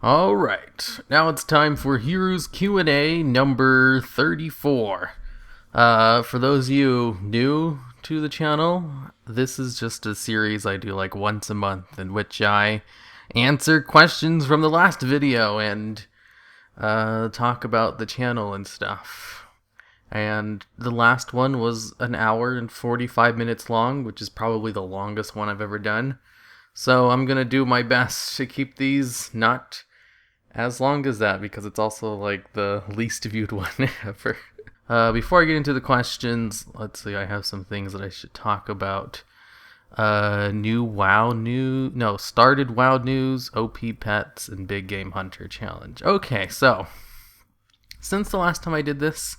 Alright, now it's time for Hiru's Q&A number 34. For those of you new to the channel, this is just a series I do like once a month in which I answer questions from the last video and talk about the channel and stuff. And the last one was an hour and 45 minutes long, which is probably the longest one I've ever done. So I'm gonna do my best to keep these not as long as that, because it's also like the least viewed one ever. Before I get into the questions, let's see, I have some things that I should talk about. New WoW news, no, started WoW news, OP pets, and Big Game Hunter challenge. Okay, so since the last time I did this,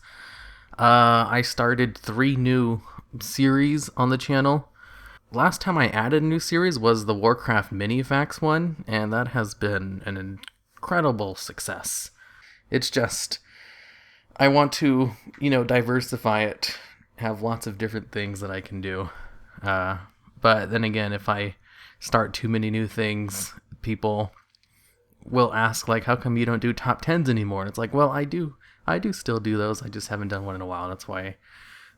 I started 3 new series on the channel. Last time I added a new series was the Warcraft Mini-Vax one, and that has been an incredible success. It's just, I want to, diversify it, have lots of different things that I can do. But then again, if I start too many new things, people will ask, like, how come you don't do top 10s anymore? And it's like, well, I do still do those. I just haven't done one in a while. That's why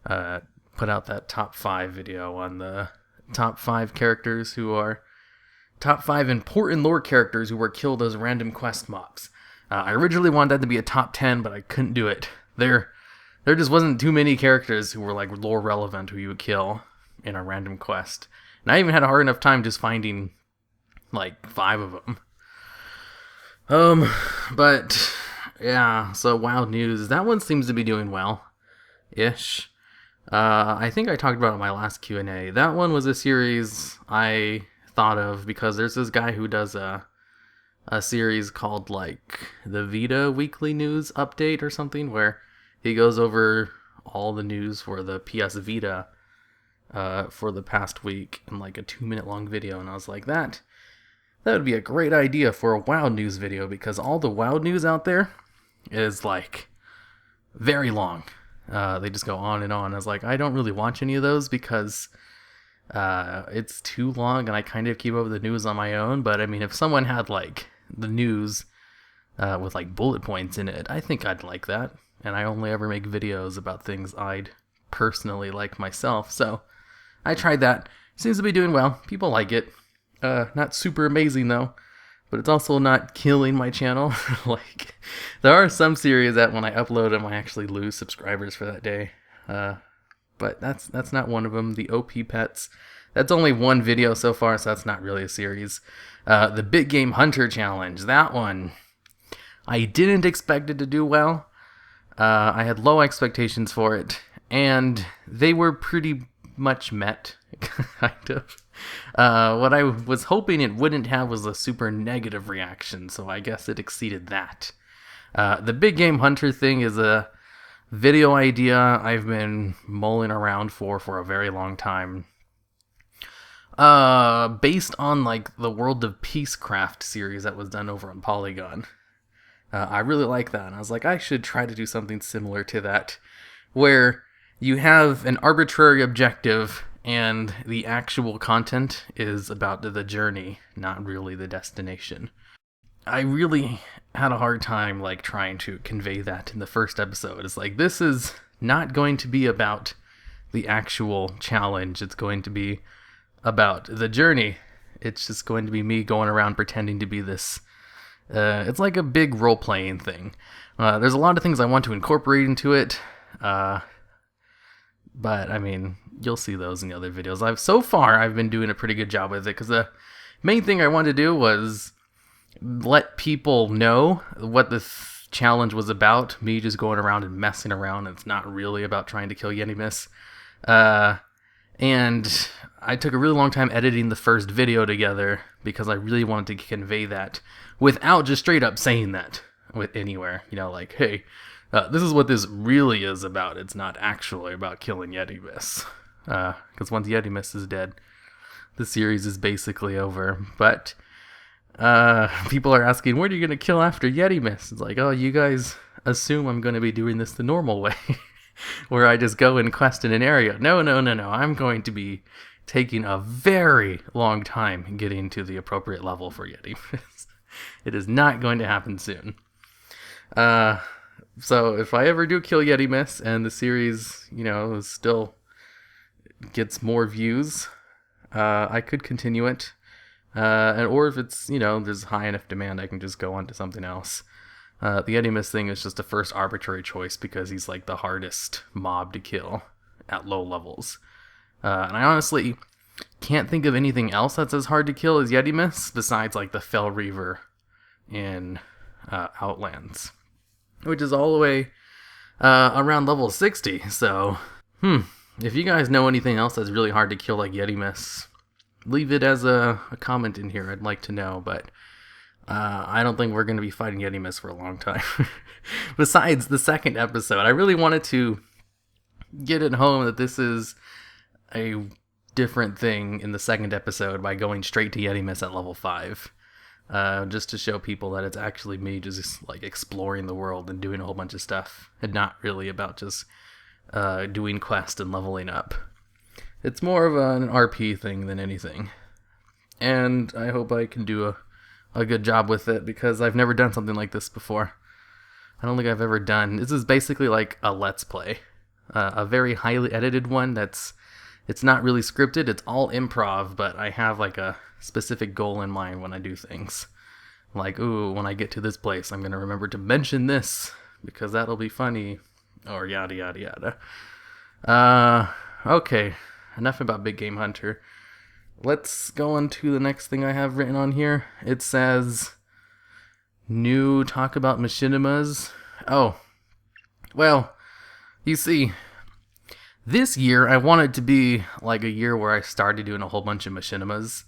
I put out that top 5 video on the top 5 characters who are top 5 important lore characters who were killed as random quest mobs. I originally wanted that to be a top 10, but I couldn't do it. There just wasn't too many characters who were like lore relevant who you would kill in a random quest. And I even had a hard enough time just finding like 5 of them. But yeah, so WoW news. That one seems to be doing well-ish. I think I talked about it in my last Q&A. That one was a series I thought of because there's this guy who does a series called like the Vita Weekly News Update or something, where he goes over all the news for the PS Vita for the past week in like a 2-minute long video. And I was like, that would be a great idea for a WoW news video, because all the WoW news out there is like very long. They just go on and on. I was like, I don't really watch any of those because it's too long, and I kind of keep up with the news on my own. But I mean, if someone had like the news with like bullet points in it, I think I'd like that. And I only ever make videos about things I'd personally like myself. So I tried that. Seems to be doing well. People like it. Not super amazing though, but it's also not killing my channel. Like, there are some series that when I upload them, I actually lose subscribers for that day. But that's not one of them. The OP Pets, that's only one video so far, so that's not really a series. The Big Game Hunter Challenge, that one, I didn't expect it to do well. I had low expectations for it, and they were pretty much met, kind of. What I was hoping it wouldn't have was a super negative reaction, so I guess it exceeded that. The Big Game Hunter thing is a video idea I've been mulling around for a very long time. Based on like the World of Peacecraft series that was done over on Polygon. I really like that, and I was like, I should try to do something similar to that, where you have an arbitrary objective and the actual content is about the journey, not really the destination. I really had a hard time like trying to convey that in the first episode. It's like, this is not going to be about the actual challenge. It's going to be about the journey. It's just going to be me going around pretending to be this. It's like a big role-playing thing. There's a lot of things I want to incorporate into it. But I mean, you'll see those in the other videos. So far, I've been doing a pretty good job with it, because the main thing I wanted to do was let people know what this challenge was about. Me just going around and messing around. It's not really about trying to kill Yeti-Miss. And I took a really long time editing the first video together because I really wanted to convey that without just straight up saying that with anywhere. Like, hey, this is what this really is about. It's not actually about killing Yeti-Miss. Because once Yeti-Miss is dead, the series is basically over. But people are asking, what are you going to kill after Yeti-Miss? It's like, oh, you guys assume I'm going to be doing this the normal way, where I just go and quest in an area. No. I'm going to be taking a very long time getting to the appropriate level for Yeti-Miss. It is not going to happen soon. So if I ever do kill Yeti Miss and the series, still gets more views, I could continue it. Or if it's, there's high enough demand, I can just go on to something else. The Yeti Miss thing is just a first arbitrary choice because he's like the hardest mob to kill at low levels. And I honestly can't think of anything else that's as hard to kill as Yeti Miss besides like the Fell Reaver in Outlands, which is all the way around level 60. So, if you guys know anything else that's really hard to kill like Yeti Miss, leave it as a comment in here. I'd like to know, but I don't think we're going to be fighting Yeti Miss for a long time. Besides the second episode, I really wanted to get it home that this is a different thing in the second episode by going straight to Yeti Miss at level 5. Just to show people that it's actually me just like exploring the world and doing a whole bunch of stuff, and not really about just doing quests and leveling up. It's more of an RP thing than anything. And I hope I can do a good job with it, because I've never done something like this before. I don't think I've ever done. This is basically like a Let's Play. A very highly edited one it's not really scripted, it's all improv, but I have like a specific goal in mind when I do things. Like, when I get to this place, I'm going to remember to mention this, because that'll be funny, or yada yada yada. Okay, enough about Big Game Hunter. Let's go on to the next thing I have written on here. It says, new talk about machinimas. Oh, well, you see, this year I want it to be like a year where I started doing a whole bunch of machinimas.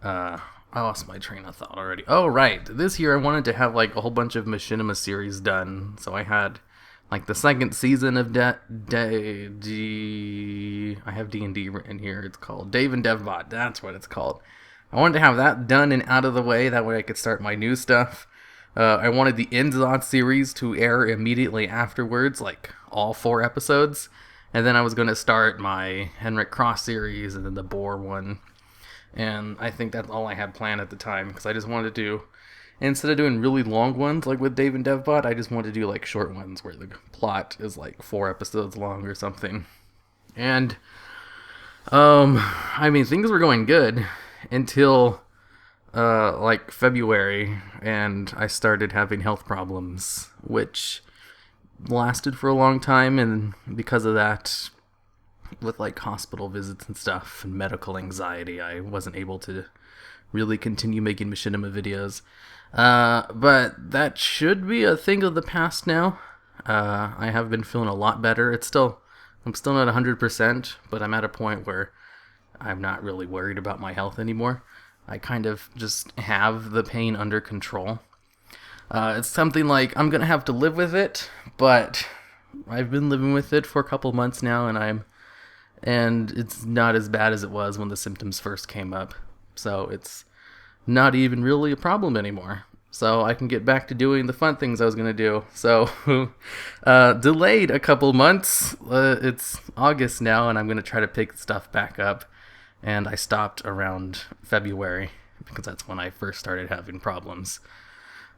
I lost my train of thought already. Oh, right. This year I wanted to have like a whole bunch of machinima series done. So I had like the second season of I have D&D written here. It's called Dave and Devbot. That's what it's called. I wanted to have that done and out of the way. That way I could start my new stuff. I wanted the Inzod series to air immediately afterwards, like all 4 episodes. And then I was going to start my Henrik Cross series and then the Boar one. And I think that's all I had planned at the time, because I just wanted to, instead of doing really long ones like with Dave and Devbot, I just wanted to do like short ones where the plot is like 4 episodes long or something. And, things were going good until, like February, and I started having health problems, which lasted for a long time, and because of that, with like hospital visits and stuff and medical anxiety, I wasn't able to really continue making machinima videos. But that should be a thing of the past now. I have been feeling a lot better. I'm still not 100%, but I'm at a point where I'm not really worried about my health anymore. I kind of just have the pain under control. It's something like I'm gonna have to live with it, but I've been living with it for a couple months now, and it's not as bad as it was when the symptoms first came up. So it's not even really a problem anymore. So I can get back to doing the fun things I was gonna do. So delayed a couple months. It's August now, and I'm gonna try to pick stuff back up. And I stopped around February because that's when I first started having problems.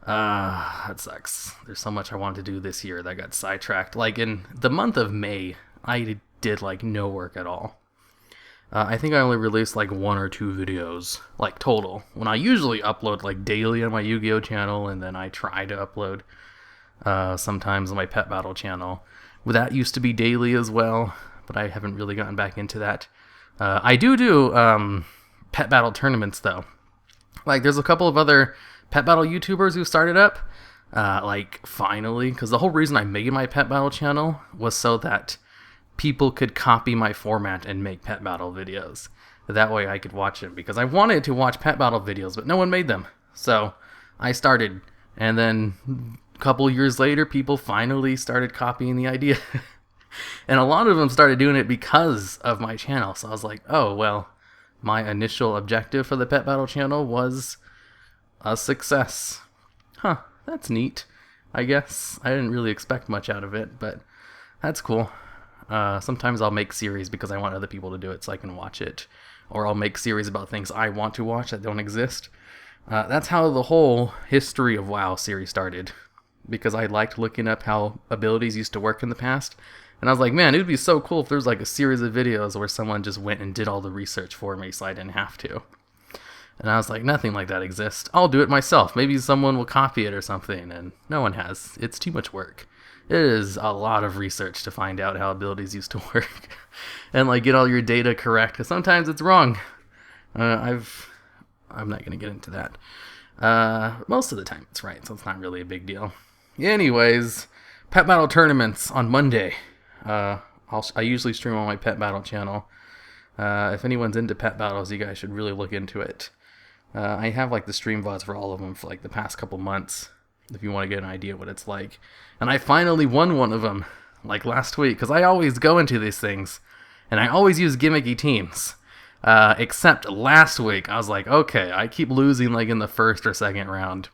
That sucks. There's so much I wanted to do this year that got sidetracked. Like in the month of May, I did like no work at all. I think I only released like 1 or 2 videos, like total. When I usually upload like daily on my Yu-Gi-Oh channel, and then I try to upload sometimes on my Pet Battle channel. Well, that used to be daily as well, but I haven't really gotten back into that. I do Pet Battle tournaments though. Like there's a couple of other Pet Battle YouTubers who started up, like finally, because the whole reason I made my Pet Battle channel was so that people could copy my format and make Pet Battle videos. That way I could watch them, because I wanted to watch Pet Battle videos, but no one made them. So I started, and then a couple years later, people finally started copying the idea. And a lot of them started doing it because of my channel. So I was like, oh, well, my initial objective for the Pet Battle channel was a success. Huh, that's neat, I guess. I didn't really expect much out of it, but that's cool. Sometimes I'll make series because I want other people to do it so I can watch it. Or I'll make series about things I want to watch that don't exist. That's how the whole history of WoW series started, because I liked looking up how abilities used to work in the past. And I was like, man, it would be so cool if there was like a series of videos where someone just went and did all the research for me so I didn't have to. And I was like, nothing like that exists. I'll do it myself. Maybe someone will copy it or something. And no one has. It's too much work. It is a lot of research to find out how abilities used to work. And like get all your data correct. Because sometimes it's wrong. I'm not going to get into that. Most of the time it's right, so it's not really a big deal. Anyways, pet battle tournaments on Monday. I usually stream on my pet battle channel. If anyone's into pet battles, you guys should really look into it. I have like the stream VODs for all of them for like the past couple months, if you want to get an idea what it's like. And I finally won one of them, like last week, because I always go into these things, and I always use gimmicky teams. Except last week, I was like, okay, I keep losing like in the first or second round.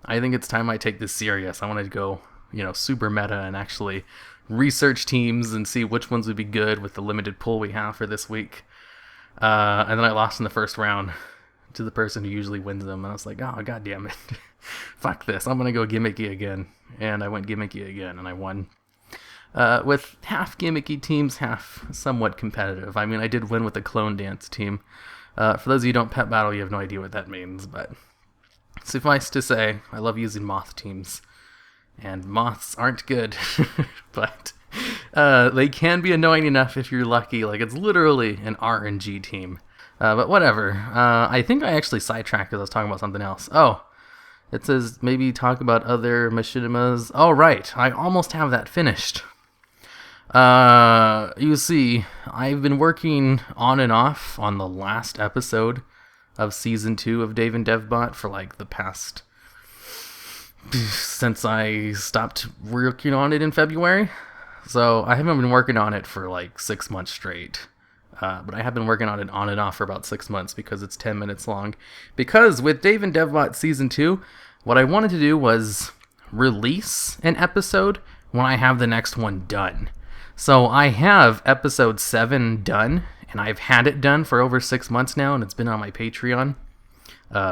I think it's time I take this serious. I want to go, super meta and actually research teams and see which ones would be good with the limited pool we have for this week. And then I lost in the first round to the person who usually wins them. And I was like, oh, god damn it. Fuck this. I'm going to go gimmicky again. And I went gimmicky again, and I won. With half gimmicky teams, half somewhat competitive. I mean, I did win with the clone dance team. For those of you who don't pet battle, you have no idea what that means, but suffice to say, I love using moth teams. And moths aren't good, but they can be annoying enough if you're lucky. Like, it's literally an RNG team. But whatever. I think I actually sidetracked because I was talking about something else. Oh, it says maybe talk about other machinimas. Oh, right. I almost have that finished. You see, I've been working on and off on the last episode of Season 2 of Dave and Devbot for like the past... since I stopped working on it in February. So I haven't been working on it for like 6 months straight. But I have been working on it on and off for about 6 months because it's 10 minutes long. Because with Dave and Devbot Season 2, what I wanted to do was release an episode when I have the next one done. So I have episode 7 done, and I've had it done for over 6 months now, and it's been on my Patreon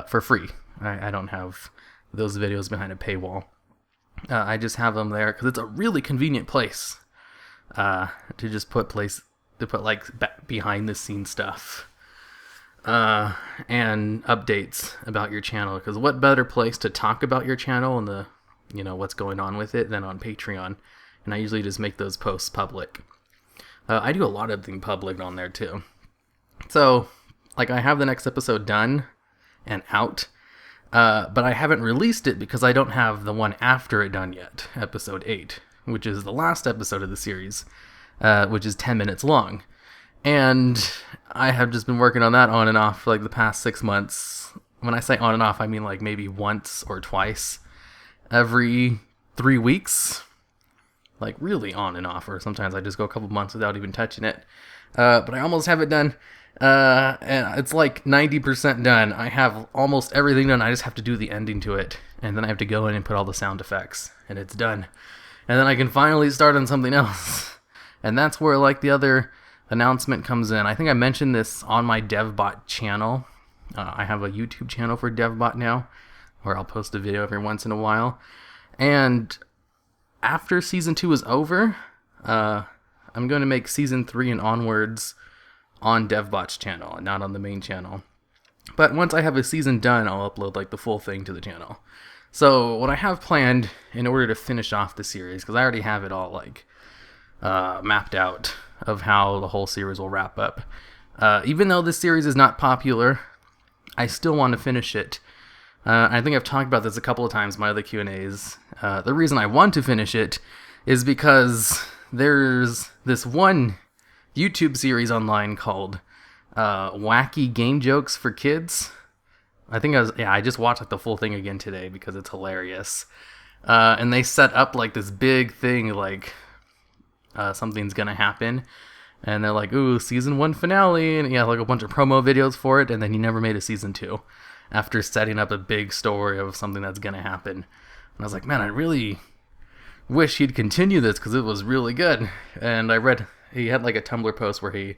for free. I don't have those videos behind a paywall. I just have them there because it's a really convenient place to just put like behind the scenes stuff and updates about your channel. Because what better place to talk about your channel and the what's going on with it than on Patreon? And I usually just make those posts public. I do a lot of things public on there too. So like I have the next episode done and out. But I haven't released it because I don't have the one after it done yet, episode 8, which is the last episode of the series, which is 10 minutes long. And I have just been working on that on and off for like the past 6 months. When I say on and off, I mean like maybe once or twice every 3 weeks. Like really on and off, or sometimes I just go a couple months without even touching it. But I almost have it done. And it's like 90% done. I have almost everything done. I just have to do the ending to it. And then I have to go in and put all the sound effects. And it's done. And then I can finally start on something else. And that's where like the other announcement comes in. I think I mentioned this on my Devbot channel. I have a YouTube channel for Devbot now, where I'll post a video every once in a while. And after Season 2 is over, I'm going to make Season 3 and onwards on Devbot's channel and not on the main channel. But once I have a season done, I'll upload like the full thing to the channel. So what I have planned in order to finish off the series, because I already have it all like mapped out of how the whole series will wrap up. Even though this series is not popular, I still want to finish it. I think I've talked about this a couple of times in my other Q&As. The reason I want to finish it is because there's this one YouTube series online called Wacky Game Jokes for Kids. I just watched like the full thing again today because it's hilarious. And they set up like this big thing, like something's gonna happen. And they're like, ooh, season 1 finale, and like a bunch of promo videos for it, and then he never made a season 2 after setting up a big story of something that's gonna happen. And I was like, man, I really wish he'd continue this because it was really good. And I read he had like a Tumblr post where he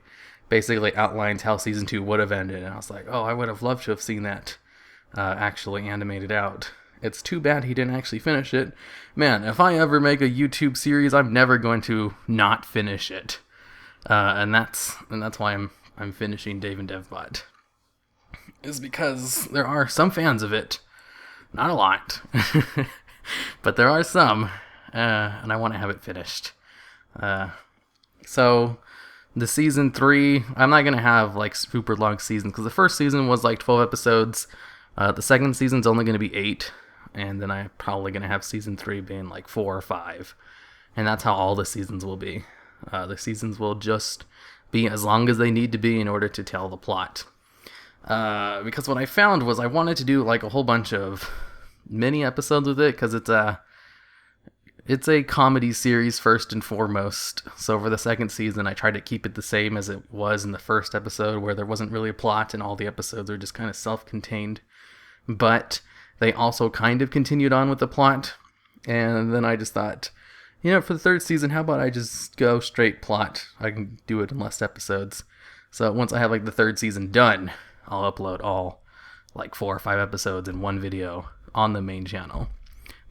basically outlines how season 2 would have ended, and I was like, oh, I would have loved to have seen that actually animated out. It's too bad he didn't actually finish it. Man, if I ever make a YouTube series, I'm never going to not finish it. And that's why I'm finishing Dave and Devbot. Is because there are some fans of it. Not a lot. But there are some. And I want to have it finished. So the season 3, I'm not going to have like super long seasons, because the first season was like 12 episodes. The second season's only going to be 8. And then I'm probably going to have season 3 being like 4 or 5. And that's how all the seasons will be. The seasons will just be as long as they need to be in order to tell the plot. Because what I found was I wanted to do like a whole bunch of mini episodes with it, because it's a comedy series first and foremost. So for the second season, I tried to keep it the same as it was in the first episode, where there wasn't really a plot and all the episodes were just kind of self-contained. But they also kind of continued on with the plot. And then I just thought, for the third season, how about I just go straight plot? I can do it in less episodes. So once I have like the third season done, I'll upload all like 4 or 5 episodes in one video on the main channel.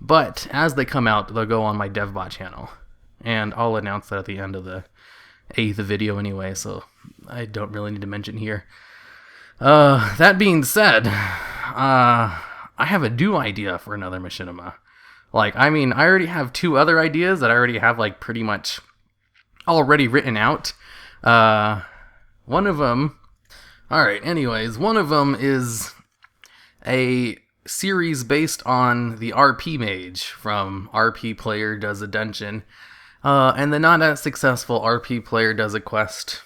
But as they come out, they'll go on my Devbot channel. And I'll announce that at the end of the 8th video anyway, so I don't really need to mention here. That being said, I have a new idea for another Machinima. I already have 2 other ideas that I already have, like, pretty much already written out. One of them... Alright, anyways, one of them is a series based on the RP mage from RP Player Does a Dungeon, and the not as successful RP Player Does a Quest.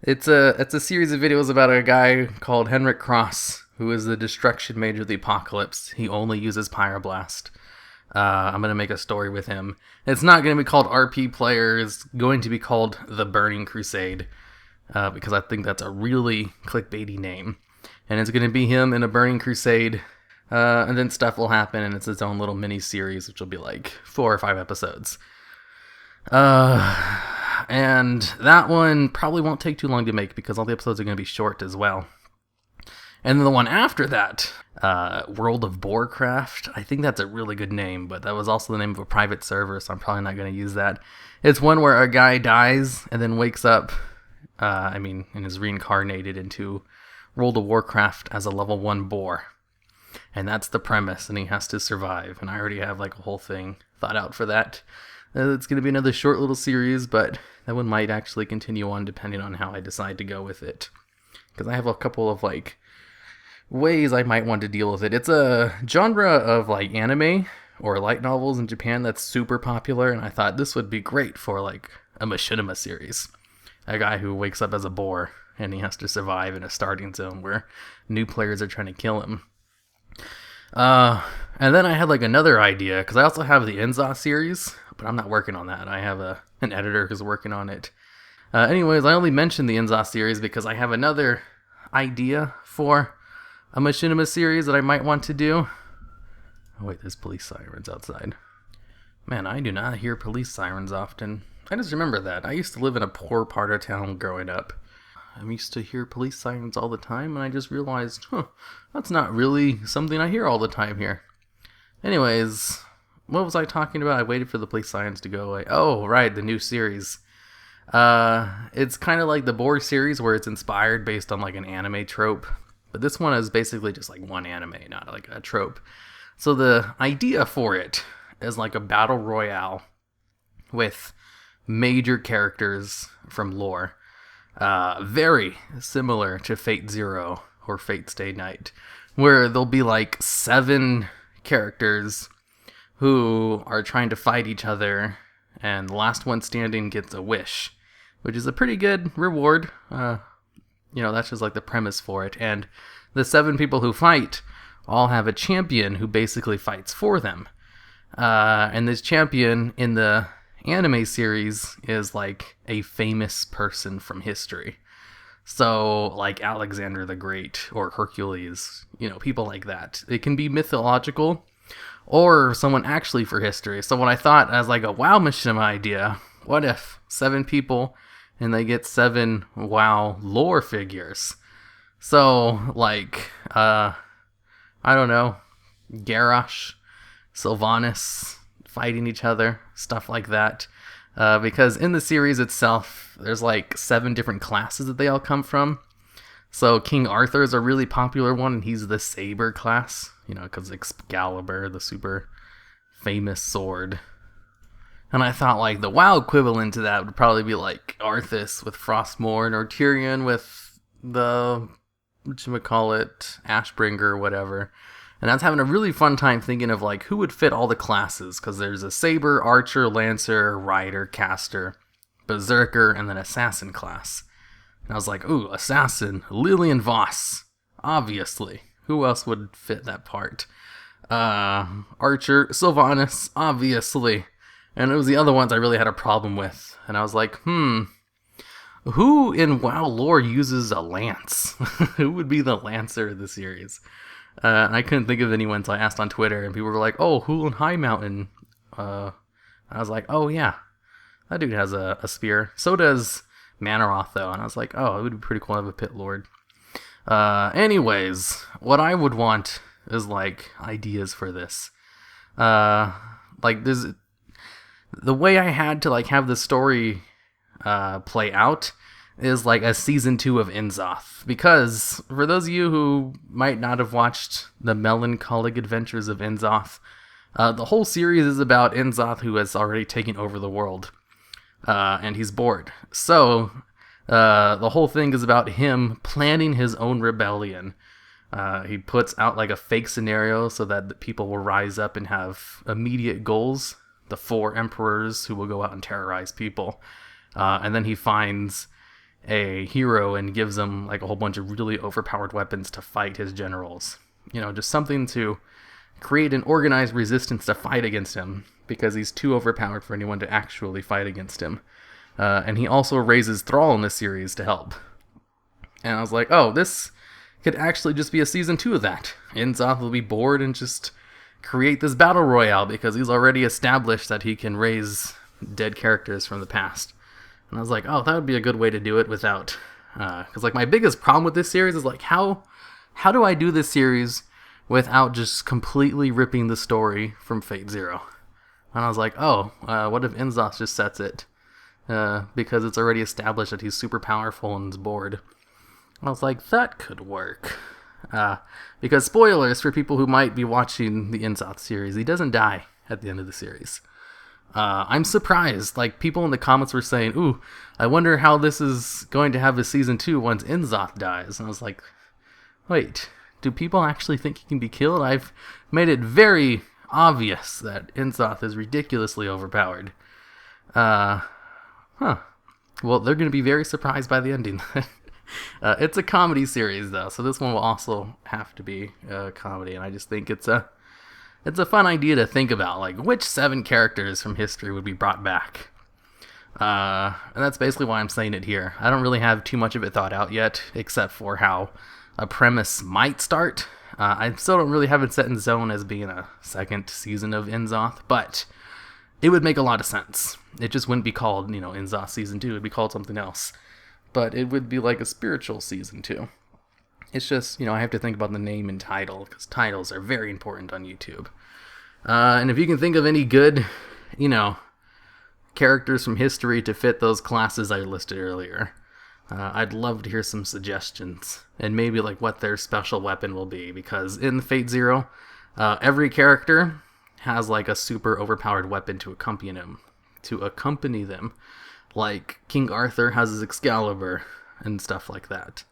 It's a series of videos about a guy called Henrik Cross, who is the destruction mage of the apocalypse. He only uses Pyroblast. I'm going to make a story with him. It's not going to be called RP Player. It's going to be called The Burning Crusade, because I think that's a really clickbaity name. And it's going to be him in a burning crusade, and then stuff will happen, and it's its own little mini-series, which will be like 4 or 5 episodes. And that one probably won't take too long to make, because all the episodes are going to be short as well. And then the one after that, World of Boarcraft, I think that's a really good name, but that was also the name of a private server, so I'm probably not going to use that. It's one where a guy dies and then wakes up, and is reincarnated into World of Warcraft as a level 1 boar. And that's the premise, and he has to survive. And I already have like a whole thing thought out for that. It's going to be another short little series, but that one might actually continue on depending on how I decide to go with it. Because I have a couple of like ways I might want to deal with it. It's a genre of like anime or light novels in Japan that's super popular, and I thought this would be great for like a Machinima series. A guy who wakes up as a boar, and he has to survive in a starting zone where new players are trying to kill him. And then I had like another idea, because I also have the Enza series, but I'm not working on that. I have an editor who's working on it. Anyways, I only mentioned the Enza series because I have another idea for a Machinima series that I might want to do. Oh wait, there's police sirens outside. Man, I do not hear police sirens often. I just remember that. I used to live in a poor part of town growing up. I used to hear police sirens all the time, and I just realized, that's not really something I hear all the time here. Anyways, what was I talking about? I waited for the police sirens to go away. Oh, right, the new series. It's kind of like the Boar series, where it's inspired based on like an anime trope. But this one is basically just like one anime, not like a trope. So the idea for it is like a battle royale with major characters from lore. Very similar to Fate Zero or Fate Stay Night, where there'll be like 7 characters who are trying to fight each other, and the last one standing gets a wish, which is a pretty good reward. That's just like the premise for it. And the 7 people who fight all have a champion who basically fights for them. And this champion in the anime series is like a famous person from history. So like Alexander the Great or Hercules, people like that. It can be mythological or someone actually for history. So what I thought as like a WoW Machinima idea, what if 7 people and they get 7 WoW lore figures? So like I don't know, Garrosh, Sylvanas fighting each other, stuff like that. Because in the series itself, there's like 7 different classes that they all come from. So King Arthur is a really popular one, and he's the Saber class, because Excalibur, the super famous sword. And I thought like the WoW equivalent to that would probably be like Arthas with Frostmourne, or Tyrion with the, whatchamacallit, Ashbringer or whatever. And I was having a really fun time thinking of like who would fit all the classes, because there's a Saber, Archer, Lancer, Rider, Caster, Berserker, and then Assassin class. And I was like, ooh, Assassin, Lillian Voss, obviously. Who else would fit that part? Archer, Sylvanas, obviously. And it was the other ones I really had a problem with. And I was like, who in WoW lore uses a lance? Who would be the Lancer of the series? And I couldn't think of anyone, so I asked on Twitter, and people were like, oh, Hulan High Mountain. I was like, oh yeah, that dude has a spear. So does Manaroth, though. And I was like, oh, it would be pretty cool to have a Pit Lord. Anyways, what I would want is, like, ideas for this. There's... The way I had to, like, have the story play out is, like, a Season 2 of Inzoth. Because, for those of you who might not have watched the melancholic adventures of Inzoth, the whole series is about Inzoth, who has already taken over the world. And he's bored. So, the whole thing is about him planning his own rebellion. He puts out, like, a fake scenario so that the people will rise up and have immediate goals. The 4 emperors who will go out and terrorize people. And then he finds a hero and gives him like a whole bunch of really overpowered weapons to fight his generals. Just something to create an organized resistance to fight against him, because he's too overpowered for anyone to actually fight against him. And he also raises Thrall in this series to help. And I was like, oh, this could actually just be a Season 2 of that. Inzoth will be bored and just create this battle royale, because he's already established that he can raise dead characters from the past. And I was like, oh, that would be a good way to do it without... Because, like, my biggest problem with this series is, like, how do I do this series without just completely ripping the story from Fate Zero? And I was like, oh, what if Inzoth just sets it? Because it's already established that he's super powerful and is bored. I was like, that could work. Because spoilers for people who might be watching the Inzoth series, he doesn't die at the end of the series. I'm surprised. Like, people in the comments were saying, ooh, I wonder how this is going to have a Season 2 once Inzoth dies. And I was like, wait, do people actually think he can be killed? I've made it very obvious that Inzoth is ridiculously overpowered. Well, they're going to be very surprised by the ending. It's a comedy series, though, so this one will also have to be a comedy, and I just think it's a fun idea to think about, like, which 7 characters from history would be brought back. And that's basically why I'm saying it here. I don't really have too much of it thought out yet, except for how a premise might start. I still don't really have it set in stone as being a second season of Inzoth, but it would make a lot of sense. It just wouldn't be called, Inzoth Season 2. It would be called something else. But it would be like a spiritual Season 2. It's just, I have to think about the name and title, because titles are very important on YouTube. And if you can think of any good, characters from history to fit those classes I listed earlier, I'd love to hear some suggestions. And maybe, like, what their special weapon will be, because in Fate Zero, every character has, like, a super overpowered weapon to accompany them. Like, King Arthur has his Excalibur and stuff like that.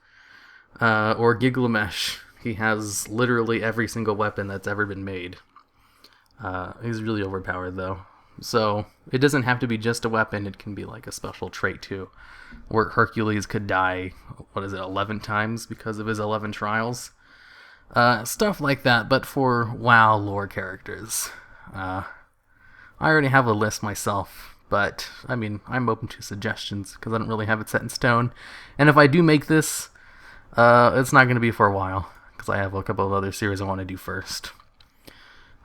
Or Gilgamesh, he has literally every single weapon that's ever been made. He's really overpowered, though. So, it doesn't have to be just a weapon, it can be like a special trait, too. Where Hercules could die, 11 times because of his 11 trials? Stuff like that, but for WoW lore characters. I already have a list myself. But, I'm open to suggestions, because I don't really have it set in stone. And if I do make this, it's not going to be for a while, because I have a couple of other series I want to do first.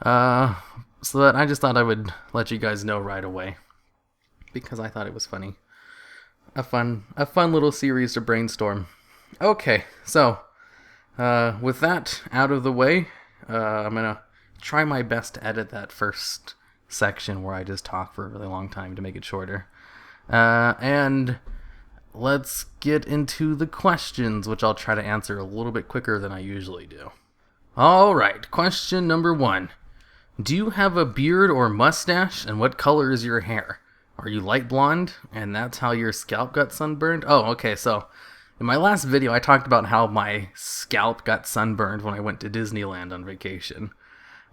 So that I just thought I would let you guys know right away, because I thought it was funny. A fun little series to brainstorm. Okay, so, With that out of the way, I'm gonna try my best to edit that first section where I just talk for a really long time to make it shorter. And let's get into the questions, which I'll try to answer a little bit quicker than I usually do. Alright, question number 1. Do you have a beard or mustache, and what color is your hair? Are you light blonde, and that's how your scalp got sunburned? Oh, okay, so in my last video I talked about how my scalp got sunburned when I went to Disneyland on vacation.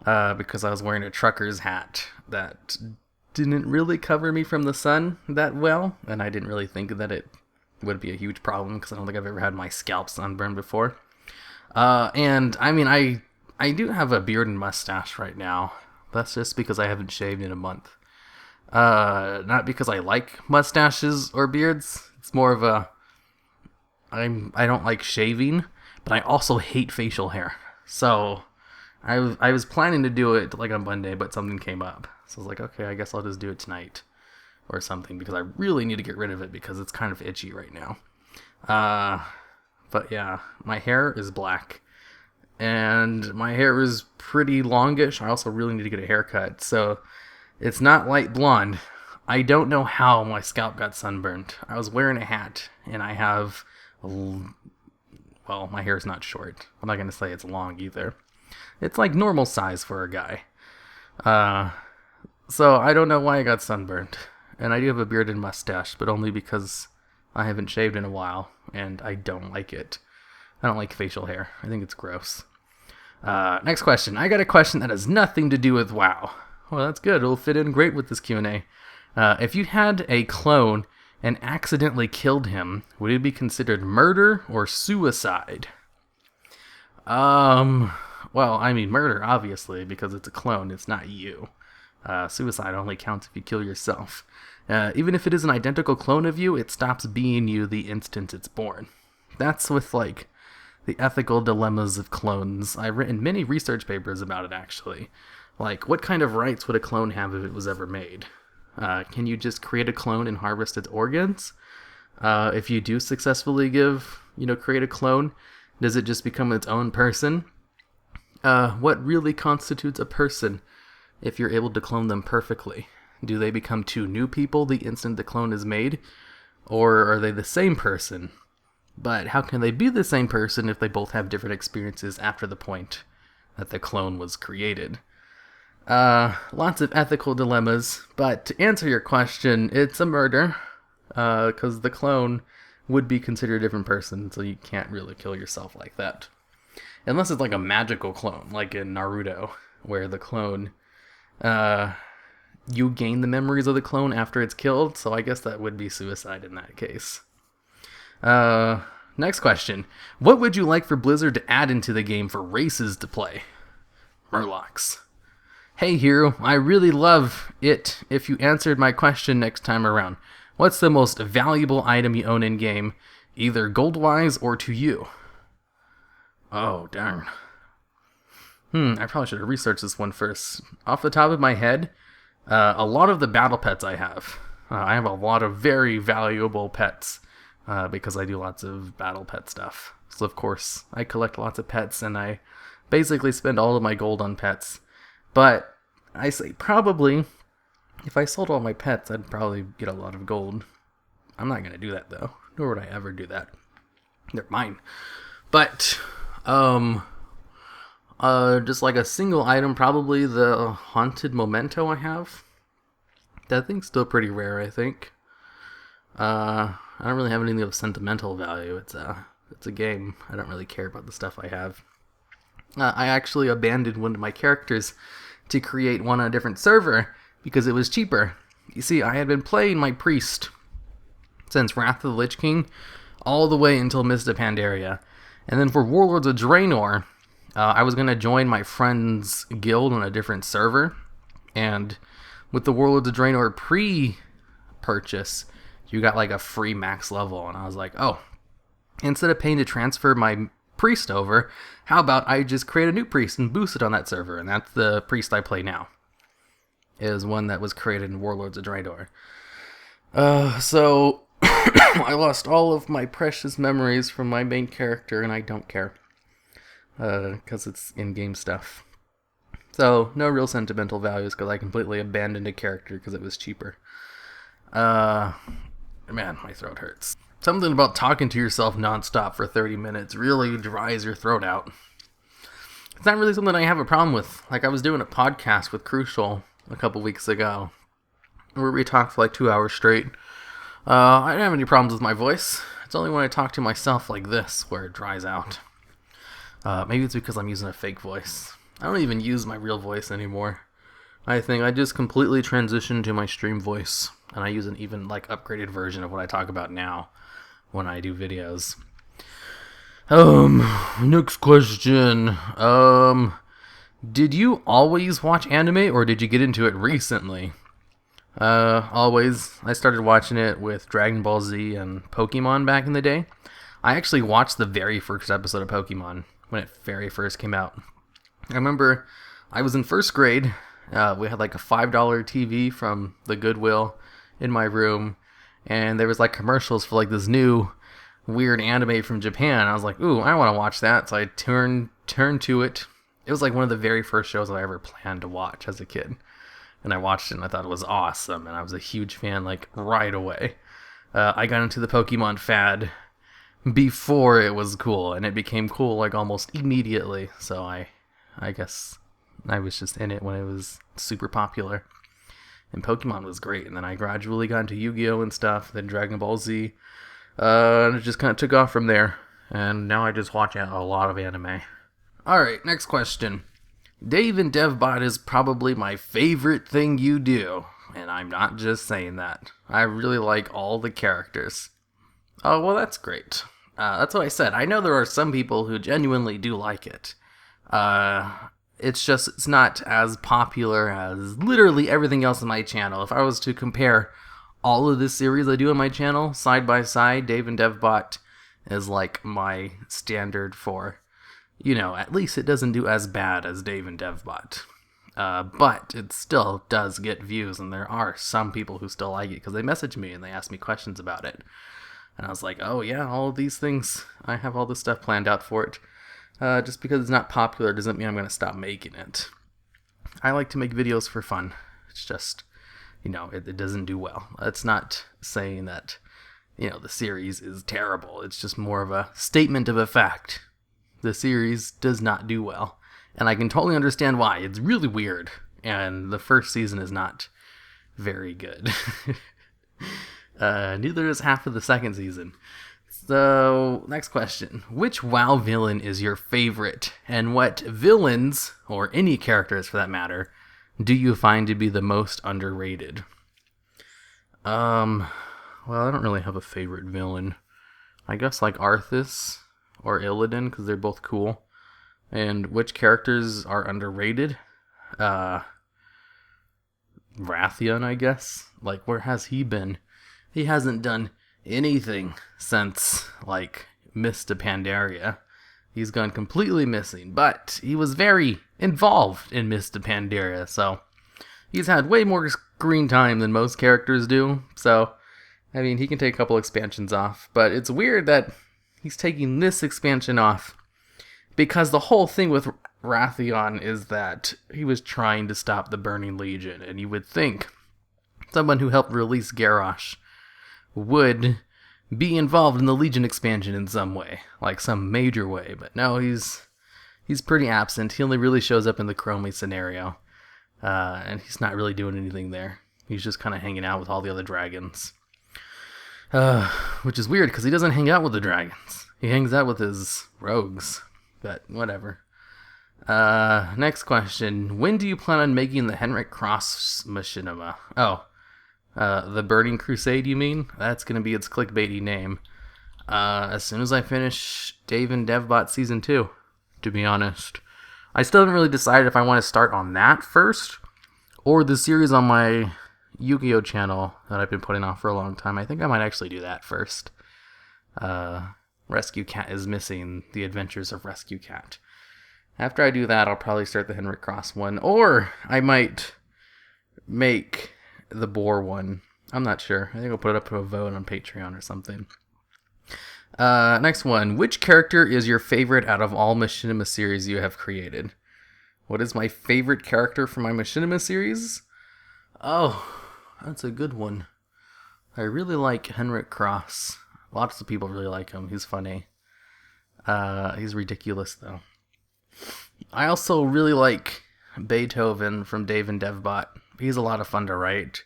Because I was wearing a trucker's hat that didn't really cover me from the sun that well, and I didn't really think that it would be a huge problem because I don't think I've ever had my scalp sunburned before. And I mean, I do have a beard and mustache right now. That's just because I haven't shaved in a month. Not because I like mustaches or beards. It's more of a I don't like shaving, but I also hate facial hair. So I was planning to do it like on Monday, but something came up. So I was like, okay, I guess I'll just do it tonight or something because I really need to get rid of it because it's kind of itchy right now. But yeah, my hair is black and my hair is pretty longish. I also really need to get a haircut. So it's not light blonde. I don't know how my scalp got sunburned. I was wearing a hat and I have, well, my hair's not short. I'm not going to say it's long either. It's like normal size for a guy. So I don't know why I got sunburned. And I do have a beard and mustache, but only because I haven't shaved in a while, and I don't like it. I don't like facial hair. I think it's gross. Next question. I got a question that has nothing to do with WoW. Well, that's good. It'll fit in great with this Q&A. If you had a clone and accidentally killed him, would it be considered murder or suicide? Well, I mean murder, obviously, because it's a clone. It's not you. Suicide only counts if you kill yourself. Even if it is an identical clone of you, it stops being you the instant it's born. That's with, like, the ethical dilemmas of clones. I've written many research papers about it, actually. Like, what kind of rights would a clone have if it was ever made? Can you just create a clone and harvest its organs? If you do successfully create a clone, does it just become its own person? What really constitutes a person if you're able to clone them perfectly? Do they become two new people the instant the clone is made? Or are they the same person? But how can they be the same person if they both have different experiences after the point that the clone was created? Lots of ethical dilemmas, but to answer your question, it's a murder, because the clone would be considered a different person, so you can't really kill yourself like that. Unless it's like a magical clone, like in Naruto, where the clone, you gain the memories of the clone after it's killed, so I guess that would be suicide in that case. Next question. What would you like for Blizzard to add into the game for races to play? Murlocs. Hey Hiru, I really love it if you answered my question next time around. What's the most valuable item you own in-game, either gold-wise or to you? Oh, darn. I probably should have researched this one first. Off the top of my head, a lot of the battle pets I have a lot of very valuable pets, because I do lots of battle pet stuff. So of course, I collect lots of pets, and I basically spend all of my gold on pets. But I say probably, if I sold all my pets, I'd probably get a lot of gold. I'm not going to do that, though. Nor would I ever do that. They're mine. But, just like a single item, probably the Haunted Memento I have. That thing's still pretty rare, I think. I don't really have anything of sentimental value. It's a game. I don't really care about the stuff I have. I actually abandoned one of my characters to create one on a different server because it was cheaper. You see, I had been playing my priest since Wrath of the Lich King all the way until Mist of Pandaria. And then for Warlords of Draenor, I was going to join my friend's guild on a different server. And with the Warlords of Draenor pre-purchase, you got like a free max level. And I was like, oh, instead of paying to transfer my priest over, how about I just create a new priest and boost it on that server? And that's the priest I play now. It is one that was created in Warlords of Draenor. So I lost all of my precious memories from my main character, and I don't care. because it's in-game stuff. So, no real sentimental values because I completely abandoned a character because it was cheaper. Man, my throat hurts. Something about talking to yourself nonstop for 30 minutes really dries your throat out. It's not really something I have a problem with. Like, I was doing a podcast with Crucial a couple weeks ago, where we talked for like 2 hours straight. I didn't have any problems with my voice. It's only when I talk to myself like this where it dries out. Maybe it's because I'm using a fake voice. I don't even use my real voice anymore. I think I just completely transitioned to my stream voice, and I use an even like upgraded version of what I talk about now when I do videos. Next question. Did you always watch anime, or did you get into it recently? Always. I started watching it with Dragon Ball Z and Pokemon back in the day. I actually watched the very first episode of Pokemon when it very first came out. I remember I was in first grade. We had like a $5 TV from the Goodwill in my room, and there was like commercials for like this new weird anime from Japan. I was like, ooh, I want to watch that. So I turned to it. It was like one of the very first shows I ever planned to watch as a kid. And I watched it and I thought it was awesome. And I was a huge fan like right away. I got into the Pokemon fad before it was cool. And it became cool like almost immediately. So I guess I was just in it when it was super popular. And Pokemon was great. And then I gradually got into Yu-Gi-Oh! And stuff. Then Dragon Ball Z. And it just kind of took off from there. And now I just watch a lot of anime. Alright, next question. Dave and Devbot is probably my favorite thing you do. And I'm not just saying that. I really like all the characters. Oh, well, that's great. That's what I said. I know there are some people who genuinely do like it. It's not as popular as literally everything else on my channel. If I was to compare all of this series I do on my channel, side by side, Dave and Devbot is like my standard for, at least it doesn't do as bad as Dave and Devbot. But it still does get views, and there are some people who still like it because they message me and they ask me questions about it. And I was like, oh yeah, all of these things, I have all this stuff planned out for it. Just because it's not popular doesn't mean I'm going to stop making it. I like to make videos for fun. It's just, it doesn't do well. It's not saying that, the series is terrible. It's just more of a statement of a fact. The series does not do well. And I can totally understand why. It's really weird. And the first season is not very good. Neither is half of the second season. So, next question. Which WoW villain is your favorite? And what villains, or any characters for that matter, do you find to be the most underrated? Well, I don't really have a favorite villain. I guess like Arthas or Illidan, because they're both cool. And which characters are underrated? Wrathion, I guess. Like, where has he been? He hasn't done anything since, like, Mist of Pandaria. He's gone completely missing, but he was very involved in Mist of Pandaria, so he's had way more screen time than most characters do, so, I mean, he can take a couple expansions off, but it's weird that he's taking this expansion off, because the whole thing with Wrathion is that he was trying to stop the Burning Legion, and you would think someone who helped release Garrosh would be involved in the Legion expansion in some way, like some major way, but no, he's pretty absent. He only really shows up in the Chromie scenario, and he's not really doing anything there. He's just kind of hanging out with all the other dragons, which is weird because he doesn't hang out with the dragons. He hangs out with his rogues, but whatever. Next question. When do you plan on making the Henrik Cross Machinima? Oh, the Burning Crusade, you mean? That's going to be its clickbaity name. As soon as I finish Dave and Devbot Season 2, to be honest. I still haven't really decided if I want to start on that first, or the series on my Yu-Gi-Oh! Channel that I've been putting off for a long time. I think I might actually do that first. Rescue Cat is missing the adventures of Rescue Cat. After I do that, I'll probably start the Henrik Cross one, or I might make the Boar one. I'm not sure. I think I'll put it up to a vote on Patreon or something. Next one. Which character is your favorite out of all Machinima series you have created? What is my favorite character from my Machinima series? Oh, that's a good one. I really like Henrik Cross. Lots of people really like him. He's funny. He's ridiculous, though. I also really like Beethoven from Dave and Devbot. He's a lot of fun to write.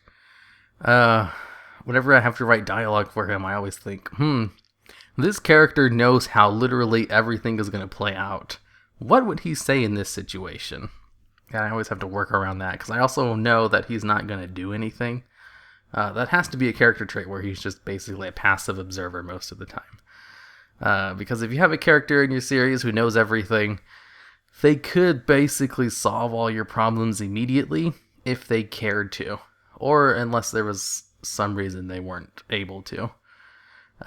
Whenever I have to write dialogue for him, I always think, this character knows how literally everything is going to play out. What would he say in this situation? And I always have to work around that, because I also know that he's not going to do anything. That has to be a character trait where he's just basically a passive observer most of the time. Because if you have a character in your series who knows everything, they could basically solve all your problems immediately if they cared to. Or unless there was some reason they weren't able to.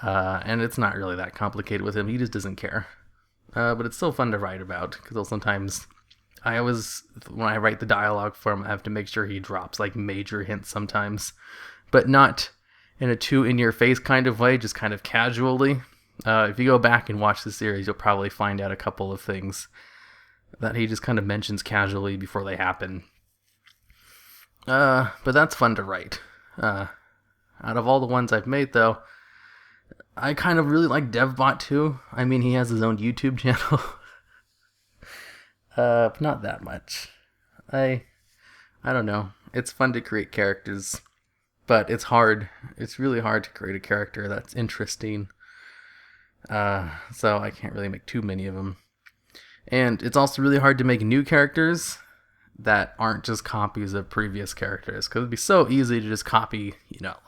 And it's not really that complicated with him. He just doesn't care. But it's still fun to write about, because sometimes when I write the dialogue for him, I have to make sure he drops like major hints sometimes. But not in a too in-your-face kind of way, just kind of casually. If you go back and watch the series, you'll probably find out a couple of things that he just kind of mentions casually before they happen. But that's fun to write. Out of all the ones I've made, though, I kind of really like Devbot too. I mean, he has his own YouTube channel. But not that much. I don't know. It's fun to create characters, but it's hard. It's really hard to create a character that's interesting. So I can't really make too many of them. And it's also really hard to make new characters that aren't just copies of previous characters, because it'd be so easy to just copy,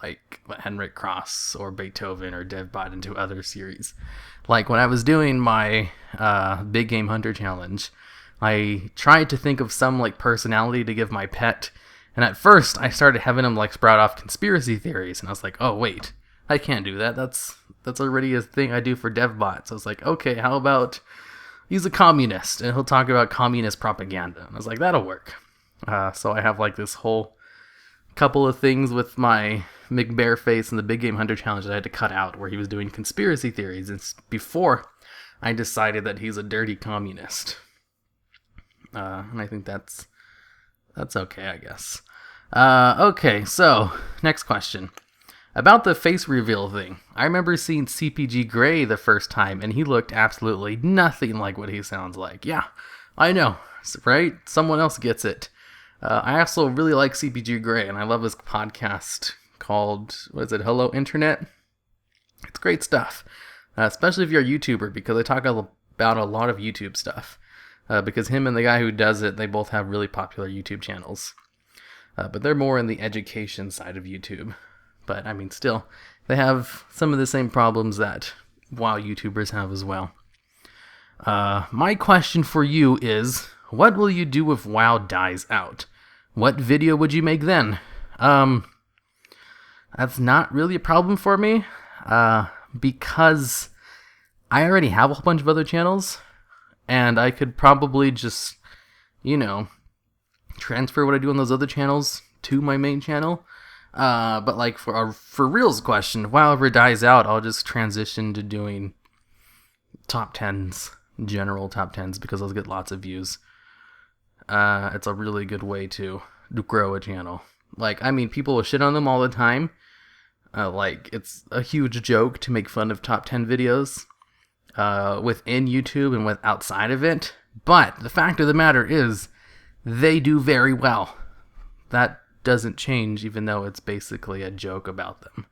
like Henrik Cross or Beethoven or Devbot into other series. Like when I was doing my Big Game Hunter challenge, I tried to think of some like personality to give my pet, and at first I started having him like sprout off conspiracy theories, and I was like, oh wait, I can't do that. That's already a thing I do for Devbot. So I was like, okay, how about he's a communist, and he'll talk about communist propaganda. And I was like, that'll work. So I have like this whole couple of things with my McBearface and the Big Game Hunter challenge that I had to cut out, where he was doing conspiracy theories. It's before I decided that he's a dirty communist. And I think that's okay, I guess. Okay, so next question. About the face reveal thing, I remember seeing CPG Grey the first time, and he looked absolutely nothing like what he sounds like. Yeah, I know, right? Someone else gets it. I also really like CPG Grey, and I love his podcast called, Hello Internet? It's great stuff, especially if you're a YouTuber, because I talk about a lot of YouTube stuff. Because him and the guy who does it, they both have really popular YouTube channels. But they're more in the education side of YouTube. But, I mean, still, they have some of the same problems that WoW YouTubers have as well. My question for you is, what will you do if WoW dies out? What video would you make then? That's not really a problem for me, because I already have a whole bunch of other channels, and I could probably just, transfer what I do on those other channels to my main channel. But like for real's question, if WoW ever dies out, I'll just transition to doing top 10s, general top 10s, because those get lots of views. It's a really good way to grow a channel. Like, I mean, people will shit on them all the time. Like, it's a huge joke to make fun of top 10 videos within YouTube and outside of it. But the fact of the matter is, they do very well. That doesn't change, even though it's basically a joke about them.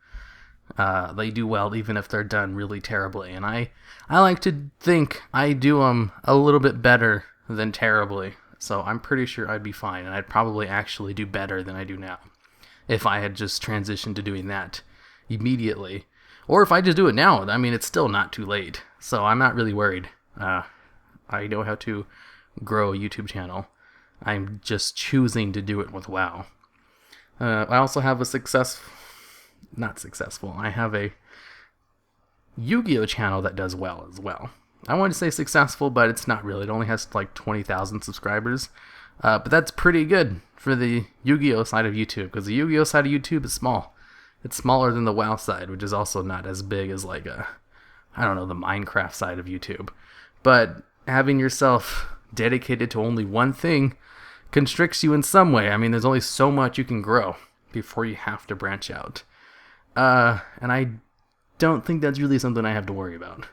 They do well even if they're done really terribly, and I like to think I do them a little bit better than terribly, so I'm pretty sure I'd be fine, and I'd probably actually do better than I do now if I had just transitioned to doing that immediately. Or if I just do it now, I mean, it's still not too late, so I'm not really worried. I know how to grow a YouTube channel. I'm just choosing to do it with WoW. I also have I have a Yu-Gi-Oh channel that does well as well. I want to say successful, but it's not really. It only has like 20,000 subscribers. But that's pretty good for the Yu-Gi-Oh side of YouTube, because the Yu-Gi-Oh side of YouTube is small. It's smaller than the WoW side, which is also not as big as like a I don't know, the Minecraft side of YouTube. But having yourself dedicated to only one thing constricts you in some way. I mean, there's only so much you can grow before you have to branch out. And I don't think that's really something I have to worry about.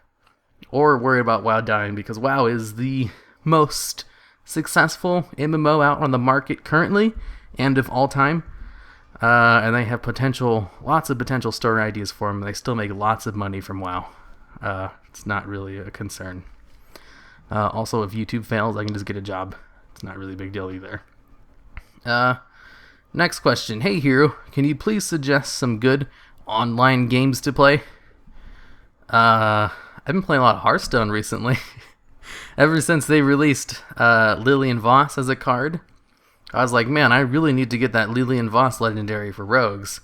Or worry about WoW dying, because WoW is the most successful MMO out on the market currently, and of all time. And they have lots of potential story ideas for them. They still make lots of money from WoW. It's not really a concern. Also, if YouTube fails, I can just get a job. It's not really a big deal either. Next question. Hey, Hiru, can you please suggest some good online games to play? I've been playing a lot of Hearthstone recently. Ever since they released Lillian Voss as a card, I was like, man, I really need to get that Lillian Voss legendary for rogues.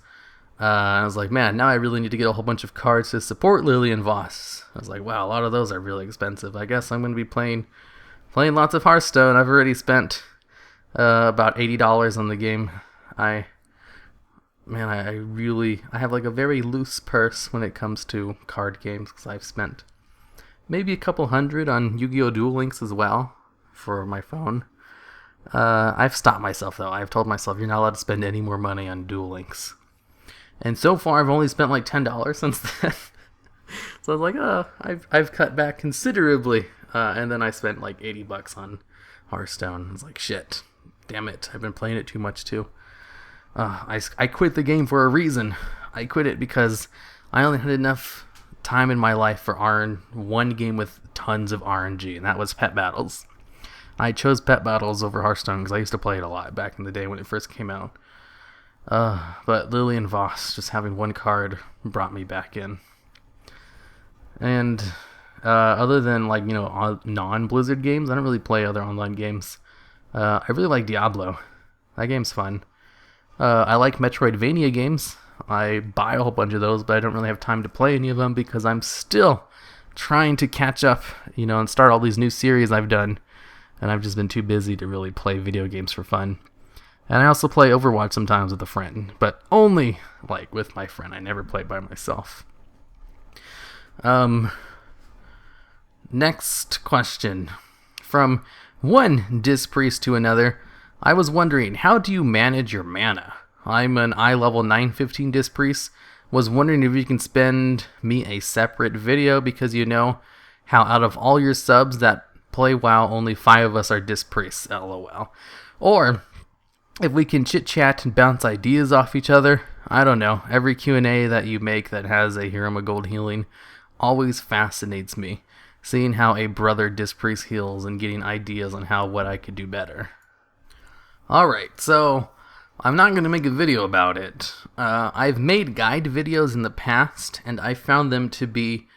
I was like, man, now I really need to get a whole bunch of cards to support Lillian Voss. I was like, wow, a lot of those are really expensive. I guess I'm going to be playing lots of Hearthstone. I've already spent about $80 on the game. I have like a very loose purse when it comes to card games, because I've spent maybe a couple $100 on Yu-Gi-Oh! Duel Links as well for my phone. I've stopped myself though. I've told myself you're not allowed to spend any more money on Duel Links. And so far I've only spent like $10 since then. So I was like, I've cut back considerably. And then I spent like $80 on Hearthstone. I was like, shit, damn it, I've been playing it too much too. I quit the game for a reason. I quit it because I only had enough time in my life for one game with tons of RNG, and that was Pet Battles. I chose Pet Battles over Hearthstone because I used to play it a lot back in the day when it first came out. But Lillian Voss, just having one card, brought me back in. And other than like, non-Blizzard games, I don't really play other online games. I really like Diablo. That game's fun. I like Metroidvania games. I buy a whole bunch of those, but I don't really have time to play any of them because I'm still trying to catch up, and start all these new series I've done. And I've just been too busy to really play video games for fun. And I also play Overwatch sometimes with a friend, but only like with my friend. I never play by myself. Next question. From one Disc Priest to another, I was wondering, how do you manage your mana? I'm an eye level 915 Disc Priest. Was wondering if you can spend me a separate video because how out of all your subs that play WoW, only 5 of us are Disc Priests, lol. Or if we can chit-chat and bounce ideas off each other. I don't know. Every Q&A that you make that has a Hiruma Gold healing always fascinates me. Seeing how a brother Disc Priest heals and getting ideas on what I could do better. Alright, so I'm not going to make a video about it. I've made guide videos in the past, and I found them to be,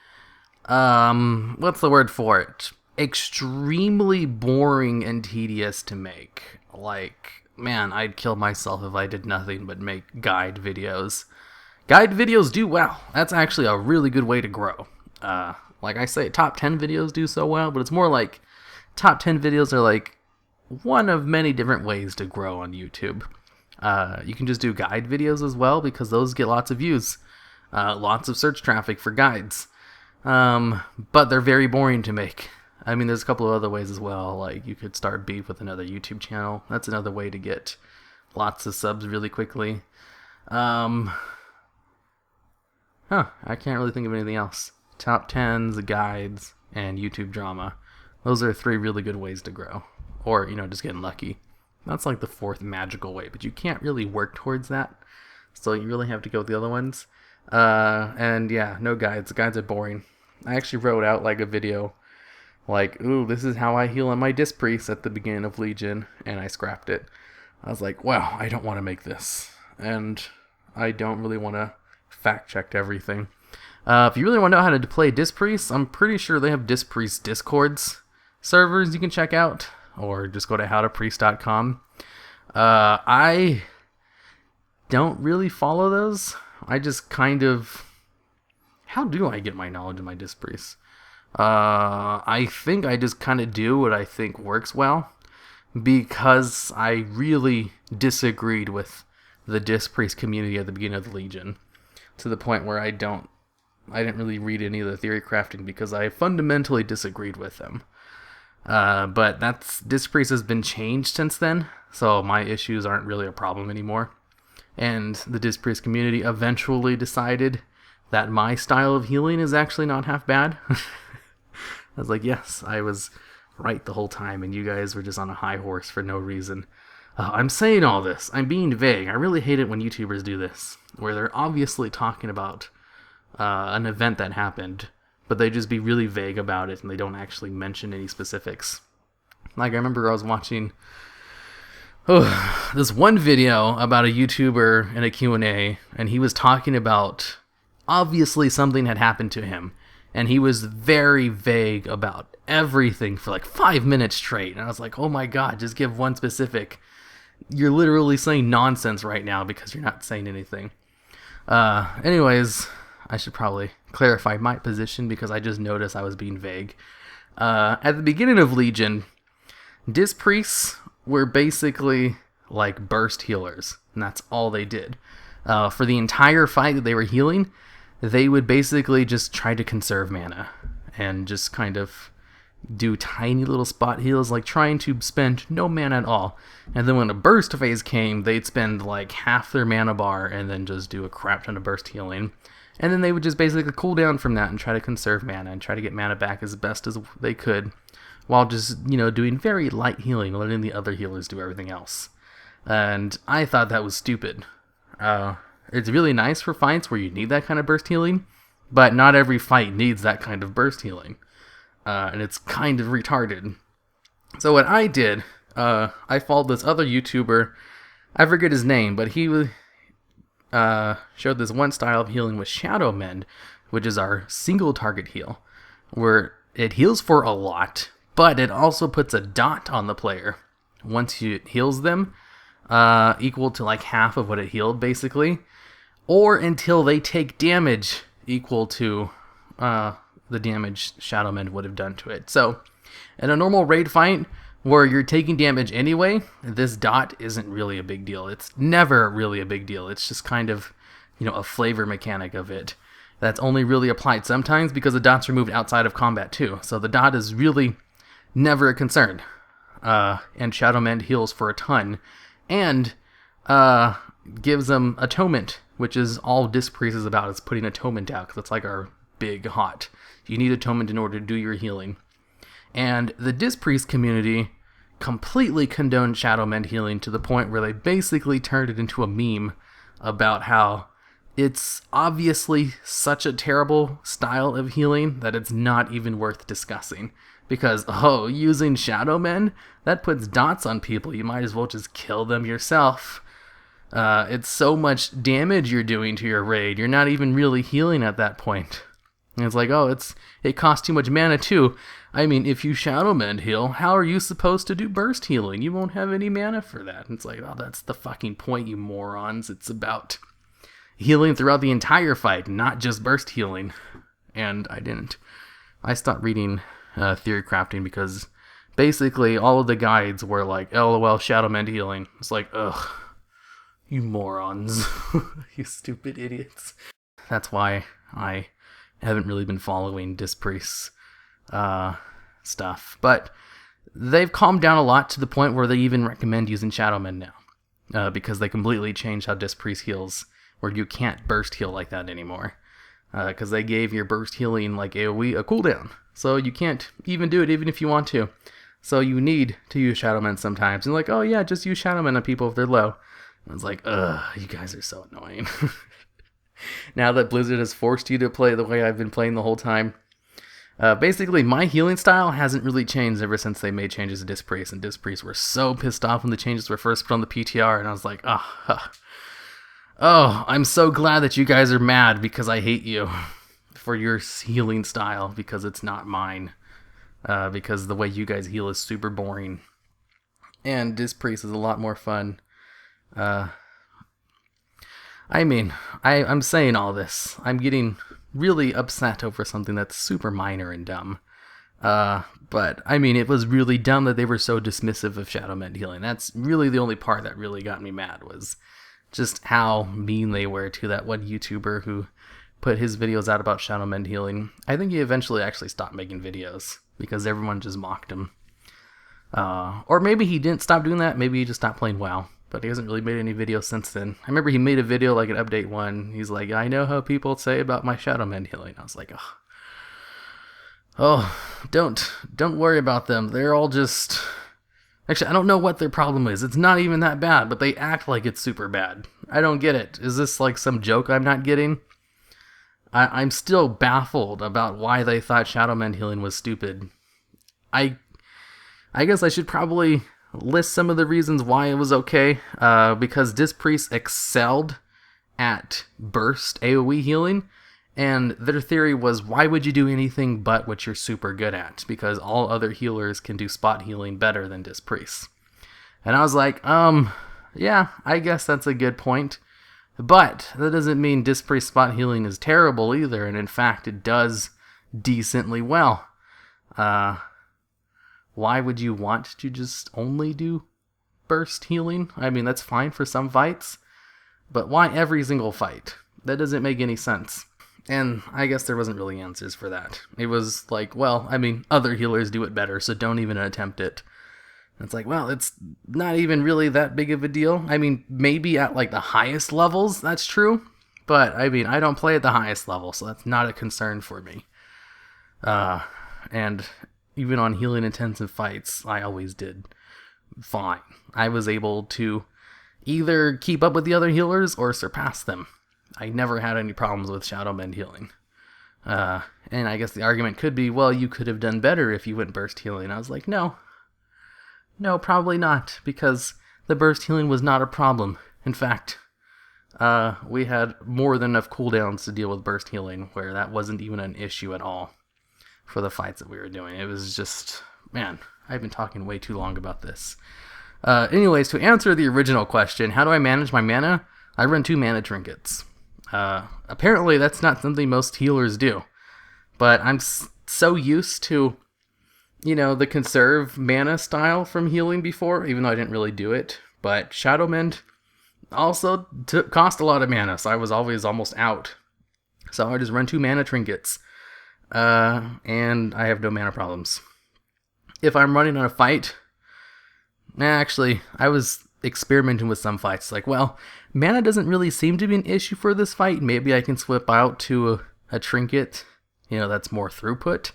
what's the word for it? Extremely boring and tedious to make. Like, man, I'd kill myself if I did nothing but make guide videos. Guide videos do well. That's actually a really good way to grow. Like I say, top 10 videos do so well, but it's more like top 10 videos are like one of many different ways to grow on YouTube. You can just do guide videos as well because those get lots of views, lots of search traffic for guides, but they're very boring to make. I mean, there's a couple of other ways as well, like you could start beef with another YouTube channel. That's another way to get lots of subs really quickly. I can't really think of anything else. Top 10s, guides, and YouTube drama. Those are 3 really good ways to grow. Or, just getting lucky. That's like the 4th magical way, but you can't really work towards that. So you really have to go with the other ones. And yeah, no guides. The guides are boring. I actually wrote out like a video like, ooh, this is how I heal on my Disc Priest at the beginning of Legion, and I scrapped it. I was like, wow, I don't want to make this. And I don't really want to fact check everything. If you really want to know how to play Disc Priest, I'm pretty sure they have Disc Priest Discords servers you can check out, or just go to howtopriest.com. I don't really follow those. I just kind of... How do I get my knowledge of my Disc Priest? I think I just kind of do what I think works well, because I really disagreed with the Disc Priest community at the beginning of the Legion, to the point where I don't I didn't really read any of the theory crafting because I fundamentally disagreed with them. But Disc Priest has been changed since then, so my issues aren't really a problem anymore. And the Disc Priest community eventually decided that my style of healing is actually not half bad. I was like, yes, I was right the whole time, and you guys were just on a high horse for no reason. I'm saying all this. I'm being vague. I really hate it when YouTubers do this, where they're obviously talking about an event that happened, but they just be really vague about it, and they don't actually mention any specifics. Like, I remember I was watching this one video about a YouTuber in a Q&A, and he was talking about, obviously something had happened to him, and he was very vague about everything for like 5 minutes straight. And I was like, oh my god, just give one specific. You're literally saying nonsense right now because you're not saying anything. Anyways, I should probably clarify my position because I just noticed I was being vague. At the beginning of Legion, Disc Priests were basically like burst healers, and that's all they did. For the entire fight that they were healing, they would basically just try to conserve mana and just kind of do tiny little spot heals, like trying to spend no mana at all. And then when a burst phase came, they'd spend like half their mana bar and then just do a crap ton of burst healing. And then they would just basically cool down from that and try to conserve mana and try to get mana back as best as they could, while just, doing very light healing, letting the other healers do everything else. And I thought that was stupid. It's really nice for fights where you need that kind of burst healing, but not every fight needs that kind of burst healing. And it's kind of retarded. So what I did, I followed this other YouTuber, I forget his name, but he showed this one style of healing with Shadow Mend, which is our single target heal, where it heals for a lot, but it also puts a dot on the player once it heals them, equal to like half of what it healed, basically, or until they take damage equal to the damage Shadow Mend would have done to it. So, in a normal raid fight where you're taking damage anyway, this dot isn't really a big deal. It's never really a big deal. It's just kind of, a flavor mechanic of it that's only really applied sometimes because the dot's removed outside of combat too. So the dot is really never a concern. And Shadow Mend heals for a ton, and gives them Atonement, which is all Disc Priest is about, is putting Atonement out, because it's like our big hot. You need Atonement in order to do your healing. And the Disc Priest community completely condoned Shadow Mend healing to the point where they basically turned it into a meme about how it's obviously such a terrible style of healing that it's not even worth discussing. Because, using Shadow Mend, that puts dots on people. You might as well just kill them yourself. It's so much damage you're doing to your raid. You're not even really healing at that point. And it's like, it costs too much mana too. I mean, if you Shadow Mend heal, how are you supposed to do burst healing? You won't have any mana for that. And it's like, that's the fucking point, you morons. It's about healing throughout the entire fight, not just burst healing. And I didn't. I stopped reading theory crafting because basically all of the guides were like, LOL, Shadow Mend healing. It's like, ugh, you morons. You stupid idiots. That's why I haven't really been following Disc Priest's stuff. But they've calmed down a lot to the point where they even recommend using Shadow Mend now. Because they completely changed how Disc Priest heals, where you can't burst heal like that anymore. Because they gave your burst healing like AoE a cooldown. So you can't even do it even if you want to. So you need to use Shadow Mend sometimes. And like, just use Shadow Mend on people if they're low. And it's like, you guys are so annoying. Now that Blizzard has forced you to play the way I've been playing the whole time. Basically, my healing style hasn't really changed ever since they made changes to Disc Priest. And Disc Priest were so pissed off when the changes were first put on the PTR. And I was like, I'm so glad that you guys are mad because I hate you for your healing style, because it's not mine. Because the way you guys heal is super boring. And Disc Priest is a lot more fun. I'm saying all this. I'm getting really upset over something that's super minor and dumb. But, it was really dumb that they were so dismissive of Shadow Mend healing. That's really the only part that really got me mad, was just how mean they were to that one YouTuber who put his videos out about Shadow Mend healing. I think he eventually actually stopped making videos because everyone just mocked him. Or maybe he didn't stop doing that. Maybe he just stopped playing WoW. But he hasn't really made any videos since then. I remember he made a video like an update one. He's like, I know how people say about my Shadow Mend healing. I was like, don't worry about them. They're all just... Actually, I don't know what their problem is. It's not even that bad, but they act like it's super bad. I don't get it. Is this like some joke I'm not getting? I'm still baffled about why they thought Shadow Mend healing was stupid. I guess I should probably list some of the reasons why it was okay. Because Disc Priests excelled at burst AoE healing. And their theory was, why would you do anything but what you're super good at? Because all other healers can do spot healing better than Disc Priests. And I was like, yeah, I guess that's a good point. But that doesn't mean Disc Priest spot healing is terrible either. And in fact, it does decently well. Why would you want to just only do burst healing? I mean, that's fine for some fights. But why every single fight? That doesn't make any sense. And I guess there wasn't really answers for that. It was like, well, I mean, other healers do it better, so don't even attempt it. And it's like, well, it's not even really that big of a deal. I mean, maybe at like the highest levels, that's true. But, I mean, I don't play at the highest level, so that's not a concern for me. And even on healing intensive fights, I always did fine. I was able to either keep up with the other healers or surpass them. I never had any problems with Shadow Mend healing. And I guess the argument could be, well, you could have done better if you went burst healing. I was like, no, probably not, because the burst healing was not a problem. In fact, we had more than enough cooldowns to deal with burst healing, where that wasn't even an issue at all for the fights that we were doing. It was just, man, I've been talking way too long about this. Anyways, to answer the original question, how do I manage my mana? I run 2 mana trinkets. Apparently that's not something most healers do, but I'm so used to, the conserve mana style from healing before, even though I didn't really do it. But Shadow Mend also cost a lot of mana, so I was always almost out. So I just run 2 mana trinkets, and I have no mana problems. If I'm running on a fight, actually, I was experimenting with some fights. Like, well, mana doesn't really seem to be an issue for this fight. Maybe I can swap out to a trinket, that's more throughput.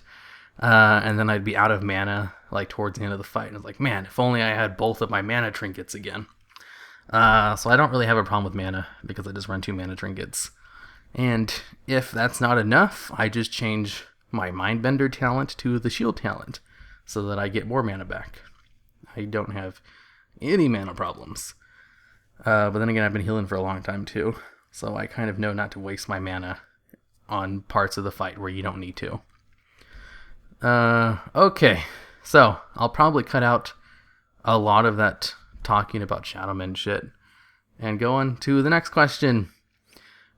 And then I'd be out of mana, like, towards the end of the fight. And I was like, man, if only I had both of my mana trinkets again. So I don't really have a problem with mana, because I just run 2 mana trinkets. And if that's not enough, I just change my Mindbender talent to the Shield talent, so that I get more mana back. I don't have any mana problems. But then again, I've been healing for a long time too, so I kind of know not to waste my mana on parts of the fight where you don't need to. Okay, so I'll probably cut out a lot of that talking about Shadow Mend shit and go on to the next question.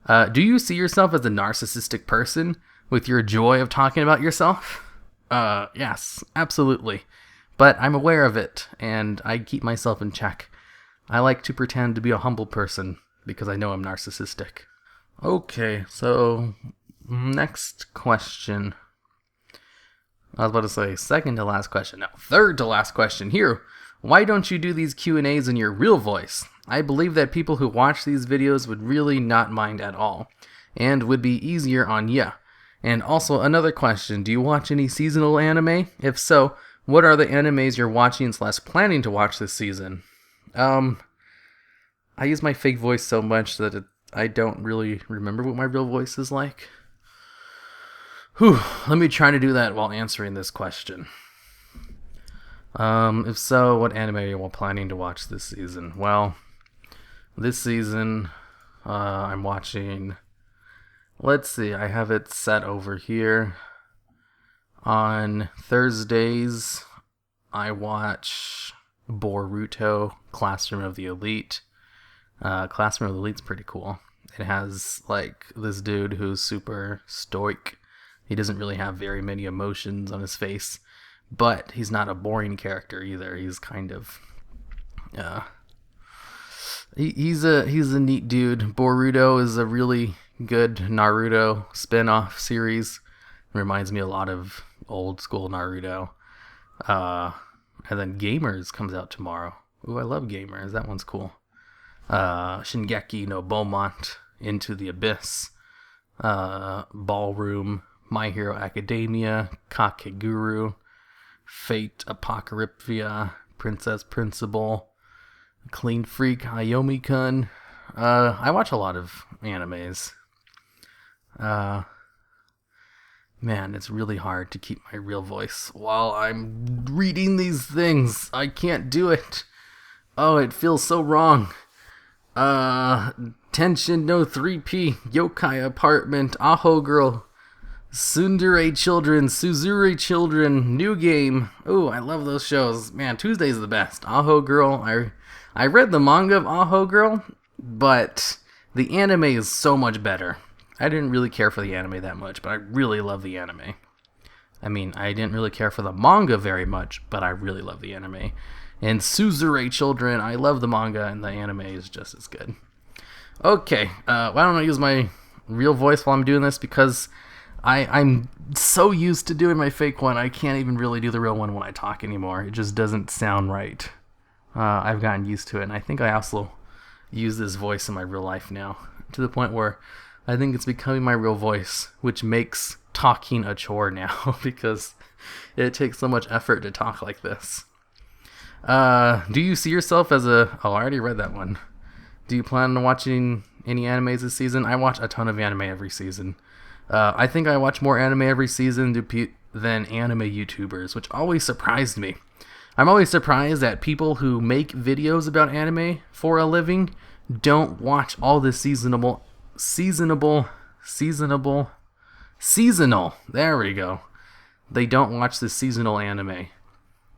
Do you see yourself as a narcissistic person with your joy of talking about yourself? Yes, absolutely. But I'm aware of it, and I keep myself in check. I like to pretend to be a humble person, because I know I'm narcissistic. Okay, so, next question. I was about to say second to last question. No, third to last question. Here, why don't you do these Q&As in your real voice? I believe that people who watch these videos would really not mind at all, and would be easier on ya. And also, another question, do you watch any seasonal anime? If so, what are the animes you're watching / planning to watch this season? I use my fake voice so much that I don't really remember what my real voice is like. Let me try to do that while answering this question. If so, what anime are you planning to watch this season? Well, this season, I'm watching... Let's see, I have it set over here. On Thursdays, I watch Boruto, Classroom of the Elite. Classroom of the Elite's pretty cool. It has, like, this dude who's super stoic. He doesn't really have very many emotions on his face, but he's not a boring character either. He's kind of... he's a neat dude. Boruto is a really good Naruto spin-off series. Reminds me a lot of old school Naruto. And then Gamers comes out tomorrow. Ooh, I love Gamers. That one's cool. Shingeki no Beaumont, Into the Abyss, Ballroom, My Hero Academia, Kakeguru, Fate Apocalyptia, Princess Principal, Clean Freak, Hayomi-kun. I watch a lot of animes. Man, it's really hard to keep my real voice while I'm reading these things. I can't do it. Oh, it feels so wrong. Tenshin no 3P, Yokai Apartment, Aho Girl, Tsundere Children, Suzure Children, New Game. Ooh, I love those shows. Man, Tuesday's the best. Aho Girl, I read the manga of Aho Girl, but the anime is so much better. I didn't really care for the anime that much, but I really love the anime. I mean, I didn't really care for the manga very much, but I really love the anime. And Suzure Children, I love the manga, and the anime is just as good. Okay, why don't I use my real voice while I'm doing this, because I'm so used to doing my fake one, I can't even really do the real one when I talk anymore. It just doesn't sound right. I've gotten used to it, and I think I also use this voice in my real life now, to the point where I think it's becoming my real voice, which makes talking a chore now, because it takes so much effort to talk like this. Do you see yourself as a... Oh, I already read that one. Do you plan on watching any animes this season? I watch a ton of anime every season. I think I watch more anime every season than anime YouTubers, which always surprised me. I'm always surprised that people who make videos about anime for a living don't watch all the seasonal. There we go. They don't watch the seasonal anime.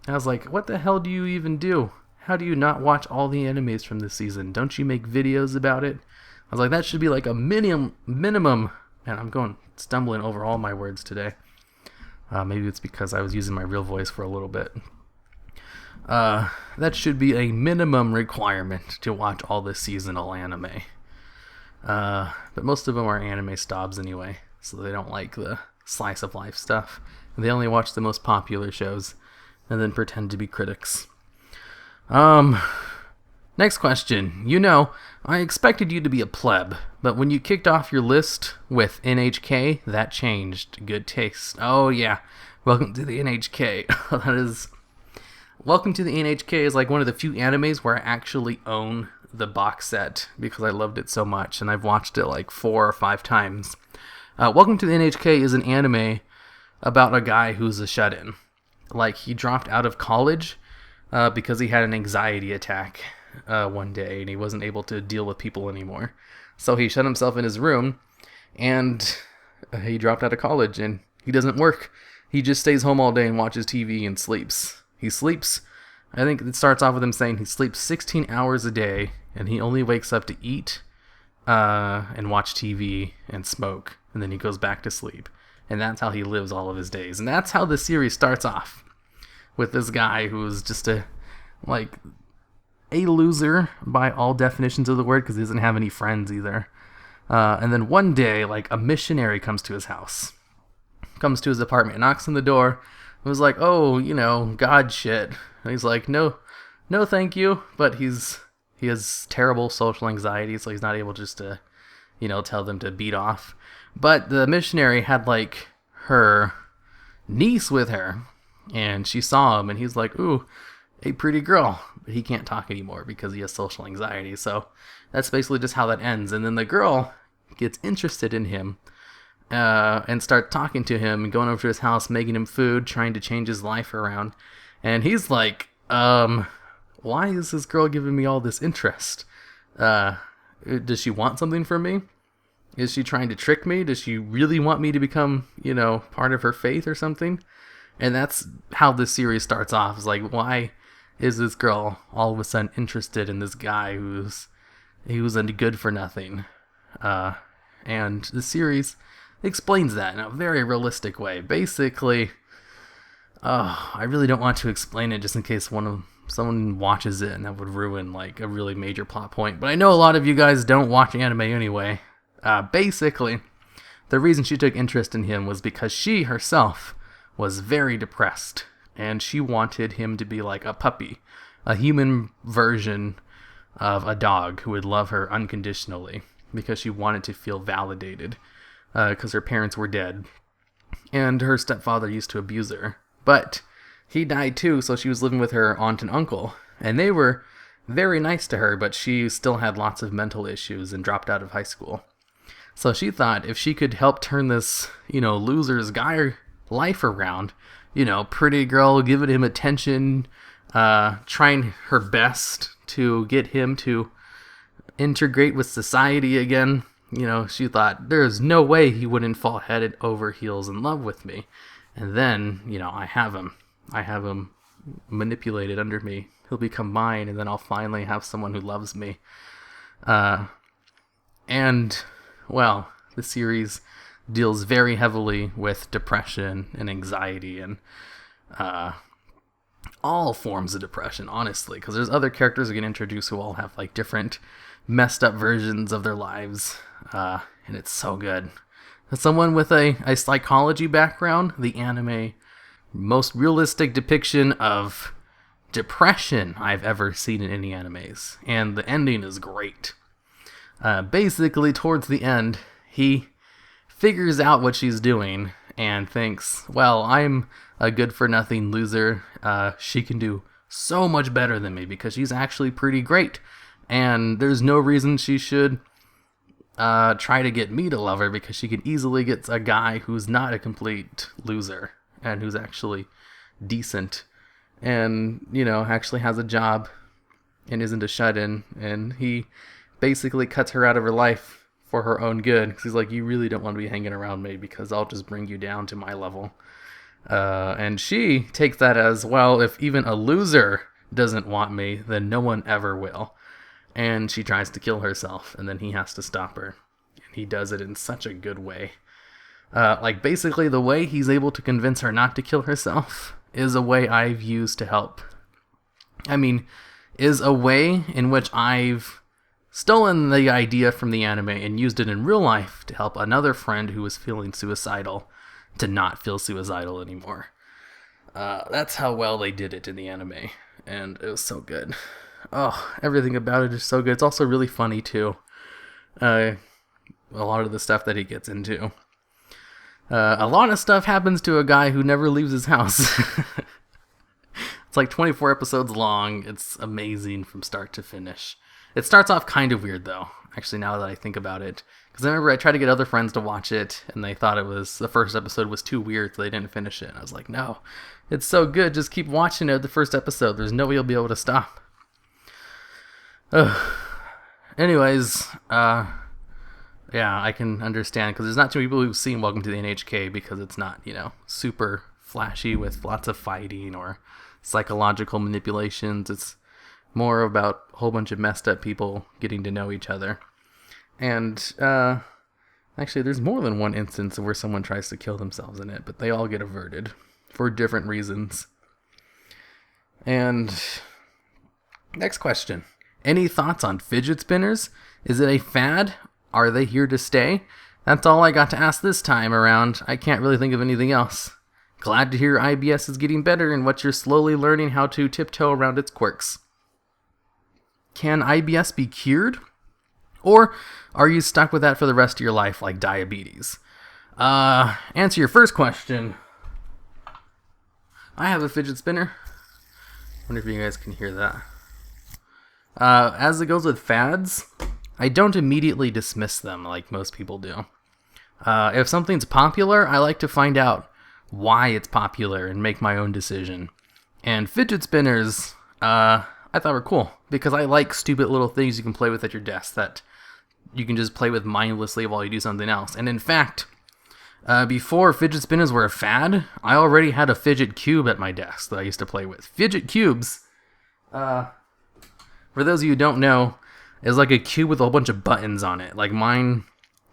I was like, what the hell do you even do? How do you not watch all the animes from this season? Don't you make videos about it? I was like, that should be like a minimum. Man, I'm stumbling over all my words today. Maybe it's because I was using my real voice for a little bit. That should be a minimum requirement to watch all the seasonal anime. But most of them are anime snobs anyway, so they don't like the slice of life stuff. They only watch the most popular shows and then pretend to be critics. Next question. I expected you to be a pleb, but when you kicked off your list with NHK, that changed. Good taste. Oh yeah, welcome to the NHK. Welcome to the NHK is like one of the few animes where I actually own the box set because I loved it so much, and I've watched it like 4 or 5 times. Welcome to the NHK is an anime about a guy who's a shut-in. Like, he dropped out of college because he had an anxiety attack one day, and he wasn't able to deal with people anymore. So he shut himself in his room, and he dropped out of college, and he doesn't work. He just stays home all day and watches TV and sleeps. He sleeps, I think it starts off with him saying he sleeps 16 hours a day, and he only wakes up to eat and watch TV and smoke, and then he goes back to sleep. And that's how he lives all of his days. And that's how the series starts off, with this guy who's just a loser by all definitions of the word, because he doesn't have any friends either. And then one day, a missionary comes to his house, comes to his apartment, knocks on the door, and was like, oh, God shit. And he's like, no, thank you. But he has terrible social anxiety, so he's not able just to, tell them to beat off. But the missionary had, her niece with her, and she saw him, and he's like, ooh, a pretty girl. But he can't talk anymore because he has social anxiety. So that's basically just how that ends. And then the girl gets interested in him and starts talking to him and going over to his house, making him food, trying to change his life around. And he's like, why is this girl giving me all this interest? Does she want something from me? Is she trying to trick me? Does she really want me to become, part of her faith or something? And that's how this series starts off. It's like, why is this girl all of a sudden interested in this guy who's a good for nothing? And the series explains that in a very realistic way. Basically, I really don't want to explain it just in case someone watches it, and that would ruin a really major plot point. But I know a lot of you guys don't watch anime anyway. Basically, the reason she took interest in him was because she herself was very depressed, and she wanted him to be like a puppy, a human version of a dog who would love her unconditionally, because she wanted to feel validated, because her parents were dead, and her stepfather used to abuse her. But he died too, so she was living with her aunt and uncle, and they were very nice to her, but she still had lots of mental issues and dropped out of high school. So she thought if she could help turn this, loser's guy life around, pretty girl giving him attention, trying her best to get him to integrate with society again, she thought there's no way he wouldn't fall head over heels in love with me. And then, I have him manipulated under me. He'll become mine, and then I'll finally have someone who loves me. And, well, the series deals very heavily with depression and anxiety and all forms of depression, honestly, because there's other characters who get introduced who all have like different messed up versions of their lives, and it's so good. As someone with a psychology background, the anime most realistic depiction of depression I've ever seen in any animes, and the ending is great. Basically, towards the end, he figures out what she's doing and thinks, well, I'm a good-for-nothing loser. She can do so much better than me because she's actually pretty great, and there's no reason she should try to get me to love her, because she could easily get a guy who's not a complete loser and who's actually decent and, actually has a job and isn't a shut-in, and he basically cuts her out of her life for her own good, because he's like, you really don't want to be hanging around me because I'll just bring you down to my level. And she takes that as, well, if even a loser doesn't want me, then no one ever will. And she tries to kill herself, and then he has to stop her. And he does it in such a good way. Basically, the way he's able to convince her not to kill herself is a way I've used to help. Is a way in which I've stolen the idea from the anime and used it in real life to help another friend who was feeling suicidal to not feel suicidal anymore. That's how well they did it in the anime, and it was so good. Oh, everything about it is so good. It's also really funny, too. A lot of the stuff that he gets into. A lot of stuff happens to a guy who never leaves his house. It's like 24 episodes long. It's amazing from start to finish. It starts off kind of weird, though, actually, now that I think about it. Because I remember I tried to get other friends to watch it, and they thought the first episode was too weird, so they didn't finish it. And I was like, no, it's so good. Just keep watching it, the first episode. There's no way you'll be able to stop. Anyways, yeah, I can understand, because there's not too many people who've seen Welcome to the NHK, because it's not, super flashy with lots of fighting or psychological manipulations. It's more about a whole bunch of messed up people getting to know each other. And, actually, there's more than one instance where someone tries to kill themselves in it, but they all get averted for different reasons. And, next question. Any thoughts on fidget spinners? Is it a fad? Are they here to stay? That's all I got to ask this time around. I can't really think of anything else. Glad to hear IBS is getting better and what you're slowly learning how to tiptoe around its quirks. Can IBS be cured? Or are you stuck with that for the rest of your life like diabetes? Answer your first question. I have a fidget spinner. Wonder if you guys can hear that. As it goes with fads, I don't immediately dismiss them like most people do. If something's popular, I like to find out why it's popular and make my own decision. And fidget spinners, I thought were cool, because I like stupid little things you can play with at your desk that you can just play with mindlessly while you do something else. And in fact, before fidget spinners were a fad, I already had a fidget cube at my desk that I used to play with. Fidget cubes, for those of you who don't know, is like a cube with a whole bunch of buttons on it. Like mine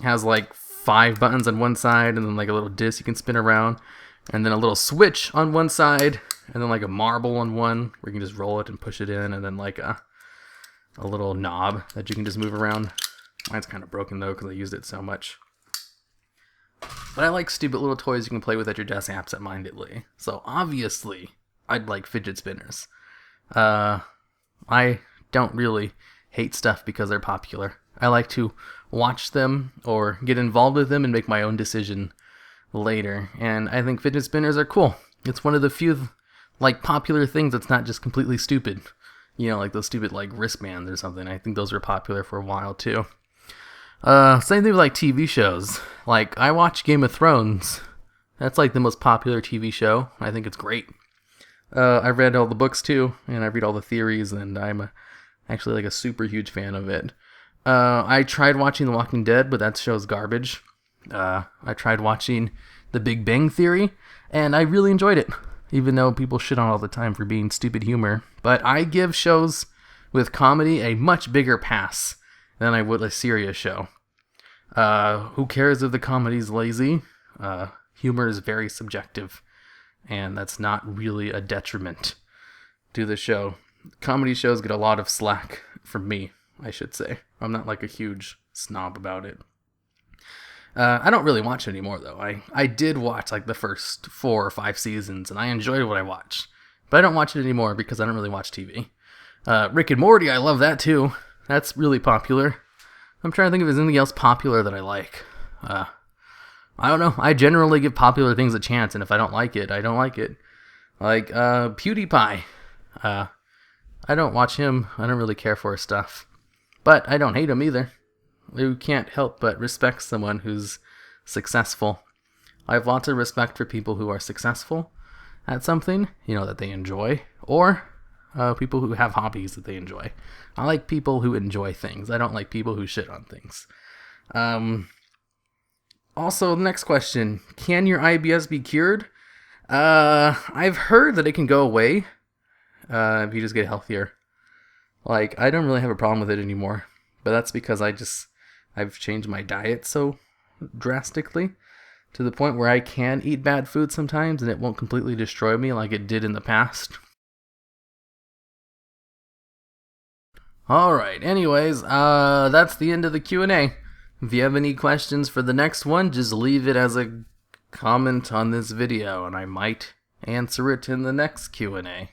has like 5 buttons on one side, and then like a little disc you can spin around, and then a little switch on one side, and then like a marble on one where you can just roll it and push it in, and then like a little knob that you can just move around. Mine's kind of broken though because I used it so much. But I like stupid little toys you can play with at your desk absent-mindedly. So obviously, I'd like fidget spinners. I don't really hate stuff because they're popular. I like to watch them or get involved with them and make my own decision later. And I think fidget spinners are cool. It's one of the few popular things that's not just completely stupid. You know, like those stupid wristbands or something. I think those were popular for a while too. Same thing with TV shows. I watch Game of Thrones. That's the most popular TV show. I think it's great. I've read all the books too, and I read all the theories, and I'm actually a super huge fan of it. I tried watching The Walking Dead, but that show's garbage. I tried watching The Big Bang Theory, and I really enjoyed it, even though people shit on all the time for being stupid humor. But I give shows with comedy a much bigger pass than I would a serious show. Who cares if the comedy's lazy? Humor is very subjective, and that's not really a detriment to the show. Comedy shows get a lot of slack from me, I should say. I'm not a huge snob about it. I don't really watch it anymore, though. I did watch the first 4 or 5 seasons, and I enjoyed what I watched. But I don't watch it anymore because I don't really watch TV. Rick and Morty, I love that too. That's really popular. I'm trying to think if there's anything else popular that I like. I don't know. I generally give popular things a chance, and if I don't like it, I don't like it. PewDiePie. I don't watch him. I don't really care for his stuff. But I don't hate him either. You can't help but respect someone who's successful. I have lots of respect for people who are successful at something, that they enjoy, or people who have hobbies that they enjoy. I like people who enjoy things. I don't like people who shit on things. Also, next question. Can your IBS be cured? I've heard that it can go away if you just get healthier. I don't really have a problem with it anymore. But that's because I've changed my diet so drastically to the point where I can eat bad food sometimes and it won't completely destroy me like it did in the past. Alright, anyways, that's the end of the Q&A. If you have any questions for the next one, just leave it as a comment on this video and I might answer it in the next Q&A.